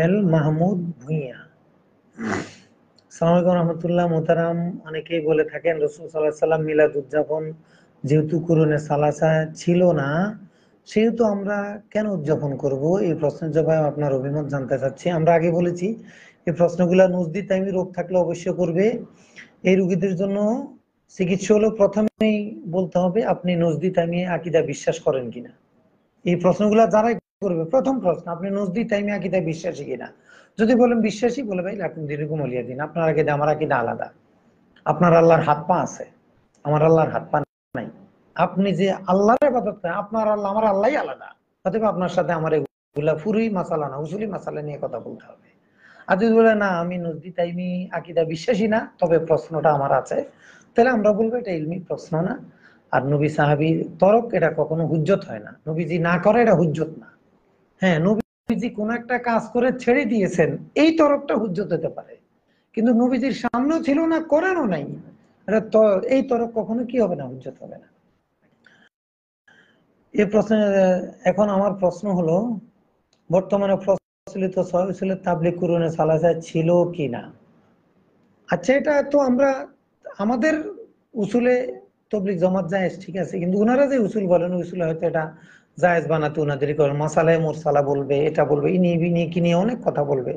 এল মাহমুদ ভুঁইয়া, সালামালাইকুম রহমতুল্লাহ মোহতারাম। অনেকেই বলে থাকেন রাসূল সাল্লাল্লাহু আলাইহি সাল্লাম মিলাদ উদযাপন যেহেতু কুরুনে সালাসা ছিল না, সেহেতু আমরা কেন উদযাপন করব? এই প্রশ্নের জবাবে আপনার অভিমত জানতে চাচ্ছি। আমরা আগে বলেছি এই প্রশ্নগুলা নজদি তাইমি রোগ থাকলে অবশ্যই করবে। এই রোগীদের জন্য চিকিৎসা হলো প্রথমেই বলতে হবে আপনি নজদি তাইমি আকীদা বিশ্বাস করেন কিনা। এই প্রশ্নগুলা যারাই করবে, প্রথম প্রশ্ন আপনি নজদি তাইমি আকীদা বিশ্বাসী কিনা। যদি বলেন বিশ্বাসী, বলে ভাই আপনি দীর্ঘ মলিয়া দিন, আপনার আকীদা আমার আকীদা আলাদা। আপনার আল্লাহর হাত পা আছে, আমার আল্লাহর হাত পা নাই। আপনি যে আল্লাহর ইবাদত করেন, আপনার আল্লাহ আমার আল্লাহই আলাদা। অতএব আপনার সাথে আমার এগুলা ফুরুই মাসালা না, উসুলি মাসালা নিয়ে কথা বলতে হবে। আর যদি বলে না আমি নজদি তাইমি আকীদা বিশ্বাসী না, তবে প্রশ্নটা আমার আছে, তাহলে আমরা বলবো এটা ইলমি প্রশ্ন না। আর নবী সাহাবী তরক এটা কখনো হুজ্জত হয় না। নবীজি না করে এটা হুজ্জত না। হ্যাঁ, নবীজি কোন একটা কাজ করে ছেড়ে দিয়েছেন, এই তরকটা হুজ্জত হতে পারে, কিন্তু নবীজির সামনেও ছিল না, করেনও নাই, এটা তো এই তরক কখনো কি হবে না, হুজ্জত হবে না। এই প্রশ্নে এখন আমার প্রশ্ন হলো, বর্তমানে প্রচলিত সহিহ উসুলে তাবলীগ কুরআনে সালাসায় ছিল কিনা? আচ্ছা, এটা তো আমরা আমাদের উসুলে তবলিগ জামাত জায়েজ, ঠিক আছে, কিন্তু ওনারা যে উসুল বলেন উসুলে হয়তো এটা জায়েজ বানাতে ওনাদেরই করেন, মাসালায় মুরসালা বলবে, এটা বলবে, ইনি বিনি কি নিয়ে অনেক কথা বলবে,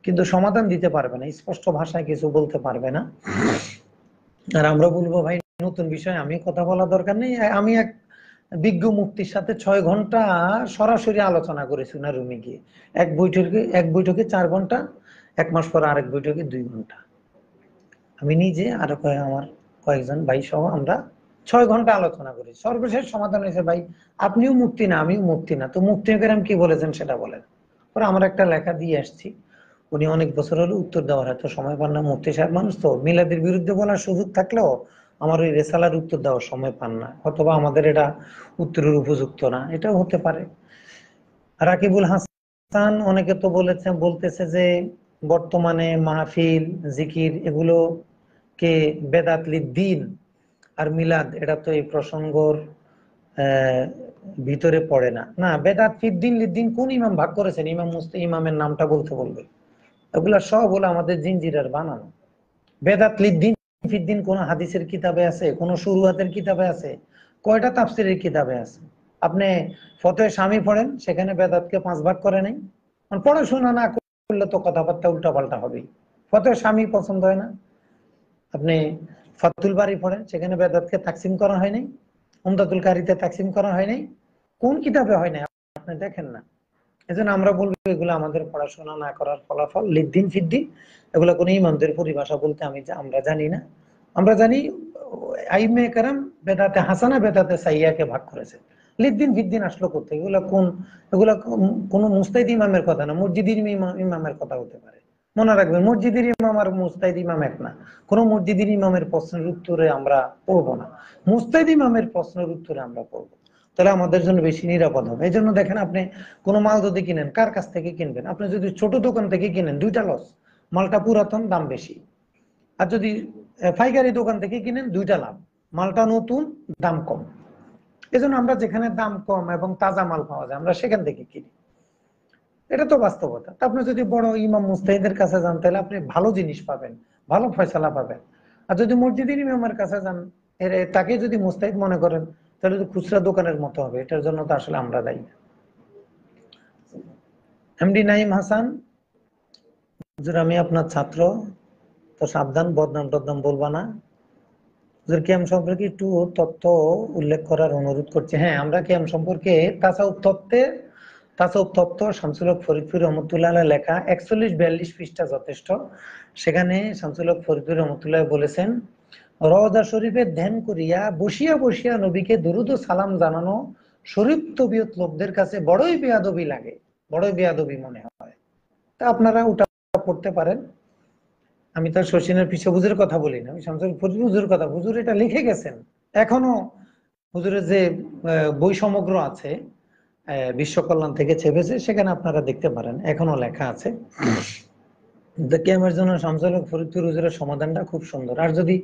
কিন্তু সমাধান দিতে পারবে না, স্পষ্ট ভাষায় কিছু বলতে পারবে না। আর আমরা বলবো ভাই নতুন বিষয় আমি কথা বলা দরকার নেই। আমি এক বিজ্ঞ মুফতির সাথে 6 ঘন্টা সরাসরি আলোচনা করেছি ওনার রুমে গিয়ে। এক বৈঠকে 4 ঘন্টা, 1 মাস পর আরেক বৈঠকে 2 ঘন্টা। আমি নিজে আর আমার কয়েকজন ভাই সহ আমরা 6 ঘন্টা আলোচনা করি। সর্বশেষ সমাধান হয়েছে, ভাই আপনিও মুফতি না আমিও মুফতি না, তো মুফতি কেরাম কি বলেছেন সেটা বলেন। পরে আমরা একটা লেখা দিয়ে আসছি, উনি অনেক বছর হলো উত্তর দেওয়ার এত সময় পান না, মুফতি সাহেব মানুষ তো, মিলাদের বিরুদ্ধে বলার সুযোগ থাকলেও আমার ওই রেসালার উত্তর দেওয়ার সময় পান না, অথবা আমাদের এটা উত্তরের উপযুক্ত না, এটাও হতে পারে। রাকিবুল হাসান অনেকে তো বলতেছে যে বর্তমানে মাহফিল জিকির এগুলো কে বেদাত লিদ্দিন আর মিলাদ, এটা তো এই প্রসঙ্গর আহ, ভিতরে পড়ে না। না, বেদাত ফিদ্দিন লিদ্দিন কোন ইমাম ভাগ করেছেন? ইমাম ইমামের নামটা বলতে বলবে। এগুলা সব হলো আমাদের জিনজিরের বানানো। বেদাত লিদ্দিন ফিদ্দিন কোন হাদিসের কিতাবে আছে? কোন শুরুয়াতের কিতাবে আছে? কয়টা তাফসিরের কিতাবে আছে? আপনি ফতোয়া স্বামী পড়েন, সেখানে বেদাতকে 5 ভাগ করে নাই। পড়াশোনা না করলে তো কথাবার্তা উল্টা পাল্টা হবেই। ফতোয়া স্বামী পছন্দ হয় না, আপনি ফাতুল বাড়ি পড়েন, সেখানে বেদাতকে তাকসিম করা হয় নাই, উমদাতুল কারিতে তাকসিম করা হয় নাই, কোন কিতাবে হয় নাই আপনি দেখেন না। এজন্য আমরা বলবো এগুলো আমাদের পড়াশোনা না করার ফলাফল, লিদ্দিন ফিদ্দিন এগুলো কোন ইমামদের পরিভাষা বলতে আমরা জানি না। আমরা জানি আইমে কেরাম বেদাতে হাসানা বেদাতে সাইয়াকে ভাগ করেছে। লিদ্দিন ফিদ্দিন আসলো কোথায়? এগুলা কোন মুস্তাহিদ ইমামের কথা না, মসজিদের ইমামের কথা হতে পারে। মনে রাখবেন, মসজিদের ইমাম আর মুস্তাহিদ ইমাম এক না। কোন মসজিদের ইমামের প্রশ্নের উত্তরে আমরা পড়বো না, মুস্তাহিদ ইমামের প্রশ্নের উত্তরে আমরা পড়বো, তাহলে আমাদের জন্য বেশি নিরাপদ হবে। এই জন্য দেখেন, আপনি কোনো মাল যদি কিনেন, কার কাছ থেকে কিনবেন? আপনি যদি ছোট দোকান থেকে কিনেন, 2টা লস, মালটা পুরাতন দাম বেশি। আর যদি পাইকারি দোকান থেকে কিনেন, 2টা লাভ, মালটা নতুন দাম কম। এজন্য আমরা যেখানে দাম কম এবং তাজা মাল পাওয়া যায় আমরা সেখান থেকে কিনি, এটা তো বাস্তবতা। তা আপনি যদি বড় ইমাম মুস্তাহিদের কাছে যান তাহলে আপনি ভালো জিনিস পাবেন, ভালো ফয়সালা পাবেন। আর যদি মসজিদের ইমামের কাছে যান, তাকে যদি মুস্তাহিদ মনে করেন, তাহলে তো খুচরা দোকানের মতো হবে। এটার জন্য তো আসলে আমরা দায়ী না। এমডি নাইম হাসান, হুজুর আমি আপনার ছাত্র, তো সাবধান, বদনাম টদনাম বলবা না। হুজুর কিয়াম সম্পর্কে একটু তথ্য উল্লেখ করার অনুরোধ করছি। হ্যাঁ, আমরা কিয়াম সম্পর্কে তাসাউফ তত্ত্ব শামসুল হক ফরিদপুর রহমতুল্লাহ আলাইহির লেখা 41-42 পৃষ্ঠা যথেষ্ট। সেখানে শামসুল হক ফরিদপুর রহমতুল্লাহ বলেছেন, রওজা শরীফে ধ্যান করিয়া বসিয়া বসিয়া নবীকে দুরূদ ও সালাম জানানো শরীফ তবিয়ত লোকদের কাছে বড়ই বেয়াদবি লাগে, বড়ই বেয়াদবি মনে হয়। তা আপনারা ওটা পড়তে পারেন। আমি তো শচীনের পিছে হুজুরের কথা বলি না, আমি শামসুল ফরিদ হুজুরের কথা, হুজুর এটা লিখে গেছেন। এখনো হুজুরের যে বই সমগ্র আছে, বিশ্ব কল্যাণ থেকে ছেপেছে, সেখানে আপনারা দেখতে পারেন, এখনো লেখা আছে। কিয়ামের জন্য শামসুল হক ফরিদপুর হুজুরের সমাধানটা খুব সুন্দর। আর যদি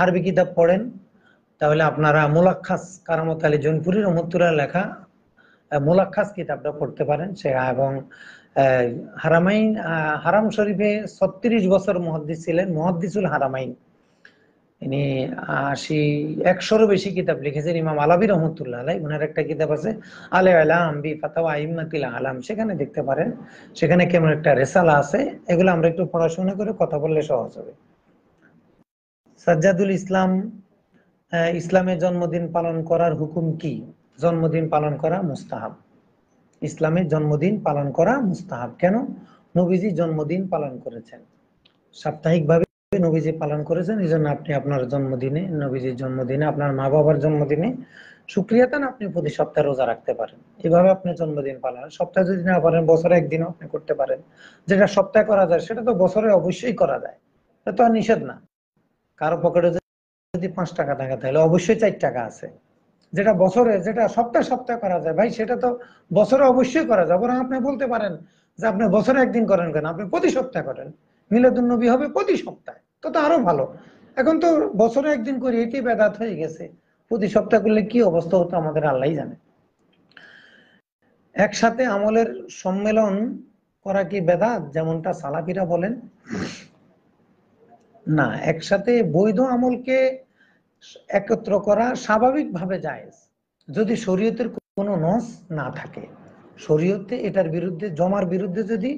আরবি কিতাব পড়েন তাহলে আপনারা মুলাক্কাস কারামত আলী জৌনপুরী রহমতুল্লাহ লেখা মুলাক্কাস কিতাবটা পড়তে পারেন। সে এবং হারামাইন, হারাম শরীফে 36 বছর মুহাদ্দিস ছিলেন, মুহাদ্দিসুল হারামাইন। ইনি 80-100-এরও বেশি কিতাব লিখেছেন। ইমাম আলাবী রহমতুল্লাহ আলাইহি, ওনার একটা কিতাব আছে আলে আলাম বি ফাতাওয়া আইম্মাতিল আলাম, সেখানে দেখতে পারেন, সেখানে কেমন একটা রেসালা আছে। এগুলো আমরা একটু পড়াশোনা করে কথা বললে সহজ হবে। সাজ্জাদুল ইসলাম, ইসলামের জন্মদিন পালন করার হুকুম কি? জন্মদিন পালন করা মুস্তাহাব। ইসলামের জন্মদিন পালন করা মুস্তাহাব। কেন? নবীজি জন্মদিন পালন করেছেন, সাপ্তাহিক ভাবে নবীজি পালন করেছেন। এই জন্য আপনি আপনার জন্মদিনে, নবীজির জন্মদিনে, আপনার মা বাবার জন্মদিনে শুকরিয়াতান আপনি প্রতি সপ্তাহে রোজা রাখতে পারেন। এভাবে আপনি জন্মদিন পালন, সপ্তাহে যদি না পারেন বছরে একদিনও আপনি করতে পারেন। যেটা সপ্তাহে করা যায় সেটা তো বছরে অবশ্যই করা যায়, এটা তো আর নিষেধ না। কারো পকেটে যদি 5 টাকা থাকে তাহলে অবশ্যই 4 টাকা আছে। যেটা বছরে, যেটা সপ্তাহে সপ্তাহে করা যায়, ভাই সেটা তো বছরে অবশ্যই করা যায়। বরং আপনি বলতে পারেন যে আপনি বছরে একদিন করেন কেন, আপনি প্রতি সপ্তাহে করেন, মিলাদুন নবী হবে প্রতি সপ্তাহে, তো তো আরো ভালো। এখন তো বছরে একদিন করি, এটি বেদাত হয়ে গেছে। প্রতি সপ্তাহে করলে কি অবস্থা হতো আমাদের আল্লাহই জানে। একসাথে আমলের সম্মেলন করা কি বেদাত যেমনটা সালাফিরা বলেন? না, একসাথে বৈধ আমলকে একত্র করা স্বাভাবিকভাবে জায়েজ, যদি শরীয়তের কোনো নস না থাকে। শরীয়তে এটার বিরুদ্ধে, জমার বিরুদ্ধে যদি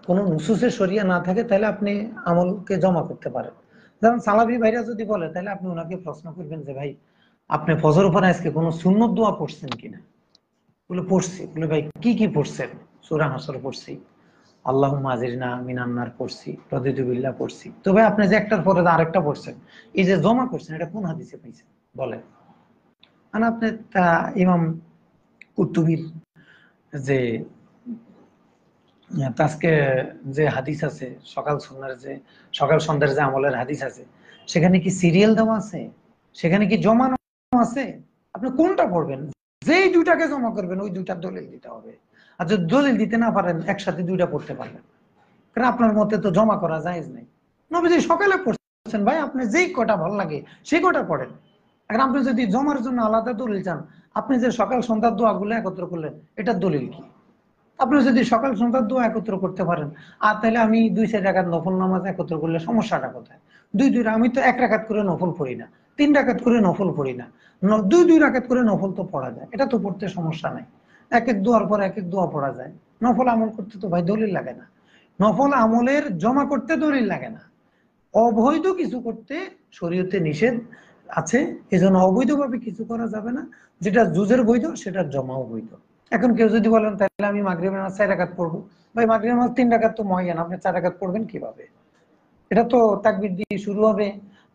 কোনো নুসুসে শরিয়া না থাকে, তাহলে আপনি আমলকে জমা করতে পারেন। যেমন সালাফি ভাইরা যদি বলে, তাহলে আপনি ওনাকে প্রশ্ন করবেন যে ভাই, আপনি ফজর উপরে আজকে কোনো সুন্নত দোয়া পড়ছেন কিনা? বলে পড়ছি। বলে ভাই কি কি পড়ছেন? সূরা হাসর পড়ছি, আল্লাহুম্মা আজিরনা মিনান নার পড়ছি, রাদিতু বিল্লাহ পড়ছি। তো ভাই আপনি যে একটার পরে আরেকটা পড়ছেন, এই যে জমা করছেন, এটা কোন হাদিসে পাইছেন বলেন? মানে আপনি ইমাম কুতুবির যে আজকে যে হাদিস আছে, সকাল সন্ধ্যার যে, সকাল সন্ধ্যার যে আমলের হাদিস আছে, সেখানে কি সিরিয়াল দেওয়া আছে? সেখানে কি জমানো আছে? আপনি কোনটা পড়বেন? যেই দুইটাকে জমা করবেন, ওই দুইটার দলিল দিতে হবে। আর যদি দলিল দিতে না পারেন, একসাথে দুইটা পড়তে পারবেন, কারণ আপনার মতে তো জমা করা জায়েজ নাই। নবীজি সকালে পড়ছেন, ভাই আপনি যেই কটা ভালো লাগে সেই কটা পড়েন। এখন আপনি যদি জমার জন্য আলাদা দলিল চান, আপনি যে সকাল সন্ধ্যার দোয়াগুলো একত্র করলেন, এটার দলিল কি? আপনি যদি সকাল সন্ধ্যার দোয়া একত্র করতে পারেন, আর তাহলে আমি 2-4 রাকাত নফল নামাজ একত্র করলে সমস্যাটা কোথায়? দুই আমি তো 1 রাকাত করে নফল পড়ি না, 3 রাকাত করে নফল পড়ি না, 2-2 রাকাত করে নফল তো পড়া যায়, এটা তো পড়তে সমস্যা নাই। এক এক দোয়ার পর এক এক দোয়া পড়া যায়। নফল আমল করতে তো ভাই দলিল লাগে না। নফল আমলের জমা করতে দলিল লাগে না। অবৈধ কিছু করতে শরীয়তে নিষেধ আছে, এজন্য অবৈধভাবে কিছু করা যাবে না। যেটা জুজের বৈধ, সেটা জমাও বৈধ। এখন কেউ যদি বলেন তাহলে আমি মাগরিবের নামাজ 4 রাকাত পড়বো, ভাই মাগরিবের নামাজ 3 রাকাত তো মুআয়্যান, আপনি 4 রাকাত পড়বেন কিভাবে? এটা তো তাকবীর দিয়ে শুরু হবে,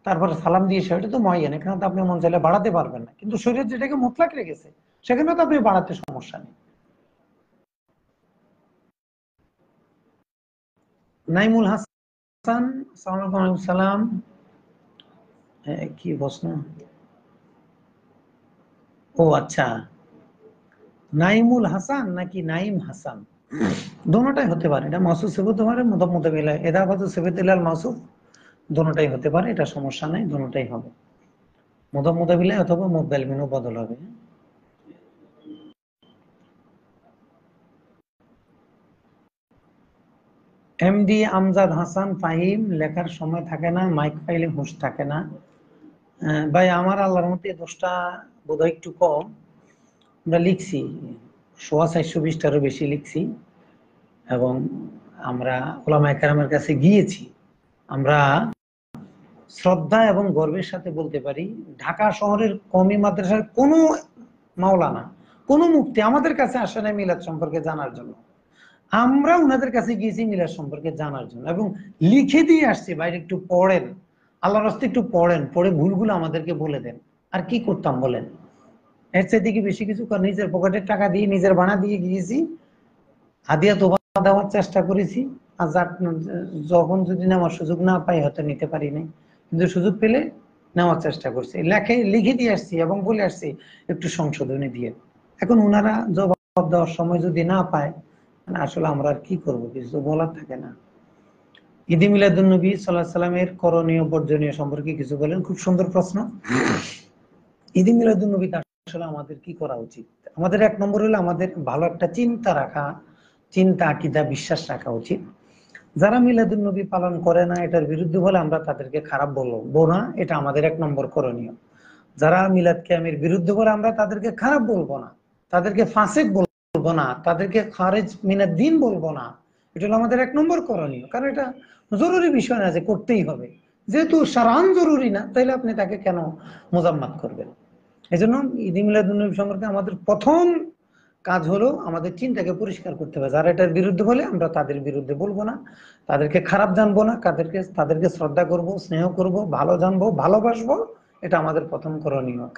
তারপরে সালাম দিয়ে শেষ, এটা তো মুআয়্যান, এখানে তো আপনি মন চাইলে বাড়াতে পারবেন না। কিন্তু শরীয়ত যেটাকে মুতলাক রেখেছে, সেখানে তো আপনি বাড়াতে সমস্যা নেই। নাইমুল হাসান, আসসালামু আলাইকুম। সালাম। কি প্রশ্ন? ও আচ্ছা, নাইমুল হাসান নাকি নাইম হাসান? দোনোটাই হতে পারে, এটা মাসুফ সিফত হতে পারে, মুদাফ মুদাফ ইলাইহি, ইদাফাতু সিফাত ইলাল মাসুফ, দোনোটাই হতে পারে, এটা সমস্যা নাই, দোনোটাই হবে। মুদাফ মুদাফ ইলাইহি অথবা মুবদাল মিনহু বদল হবে। এমডি আমজাদ হাসান ফাহিম, লেখার সময় থাকে না, মাইক পাইলে হুঁশ থাকে না। ভাই আমার আল্লাহর মতে দোষটা বোধহয় একটু কম। আমরা লিখছি 420টারও বেশি লিখছি, এবং আমরা ওলামায়ে কেরামের কাছে গিয়েছি। আমরা শ্রদ্ধা এবং গর্বের সাথে বলতে পারি, ঢাকা শহরের কওমি মাদ্রাসার কোনো মাওলানা, কোনো মুফতি আমাদের কাছে আসে না মিলাদ সম্পর্কে জানার জন্য। আমরা ওনাদের কাছে গিয়েছি মিলাদ সম্পর্কে জানার জন্য, এবং লিখে দিয়ে আসছি, বাইরে একটু পড়েন, আল্লাহর রাস্তায় একটু পড়েন, পড়ে ভুলগুলো আমাদেরকে বলে দেন। আর কি করতাম বলেন? এর চাইতে কি বেশি কিছু কর? নিজের পকেটের টাকা দিয়ে, নিজের ভাড়া দিয়ে গিয়েছি, হাদিয়া তোবা দেওয়ার চেষ্টা করেছি। আর যখন যদি নেওয়ার সুযোগ না পাই, হয়তো নিতে পারি নাই, কিন্তু সুযোগ পেলে নেওয়ার চেষ্টা করছি, লিখে দিয়ে আসছি এবং বলে আসছি একটু সংশোধনী দিয়ে। এখন ওনারা জবাব দেওয়ার সময় যদি না পায়, মানে আসলে আমরা আর কি করবো, কিছু বলার থাকে না। ঈদে মিলাদুন নবী সাল্লাল্লাহু আলাইহি সাল্লামের করণীয় বর্জনীয় সম্পর্কে কিছু বলেন। খুব সুন্দর প্রশ্ন। ঈদে মিলাদুন নবীতে আসলে আমাদের কি করা উচিত? আমাদের 1 নম্বর হলো আমাদের ভালো একটা চিন্তা রাখা, চিন্তা, আকীদা, বিশ্বাস রাখা উচিত। যারা মিলাদুন নবী পালন করে না, এটার বিরুদ্ধে বলে আমরা তাদেরকে খারাপ বলবো না, এটা আমাদের 1 নম্বর করণীয়। যারা মিলাদ কিয়ামের বিরুদ্ধে বলে, আমরা তাদেরকে খারাপ বলবো না, তাদেরকে ফাসিক বলবো না, তাদেরকে খারিজ মিনাদ দ্বীন বলবো না। এটা হলো আমাদের 1 নম্বর করণীয়, কারণ এটা জরুরি বিষয় না যে করতেই হবে। যেহেতু শারআন জরুরি না, তাইলে আপনি তাকে কেন মোজাম্মাত করবেন? এই জন্য ঈদ মিলাদুন নবী সম্পর্কে আমাদের প্রথম কাজ হলো আমাদের চিন্তাকে পরিষ্কার করতে হবে। যারা এটার বিরুদ্ধে বলে, আমরা তাদের বিরুদ্ধে বলবো না, তাদেরকে খারাপ জানবো না, তাদেরকে শ্রদ্ধা করব, স্নেহ করব, ভালো জানবো, ভালোবাসবো। এটা আমাদের প্রথম করণীয়।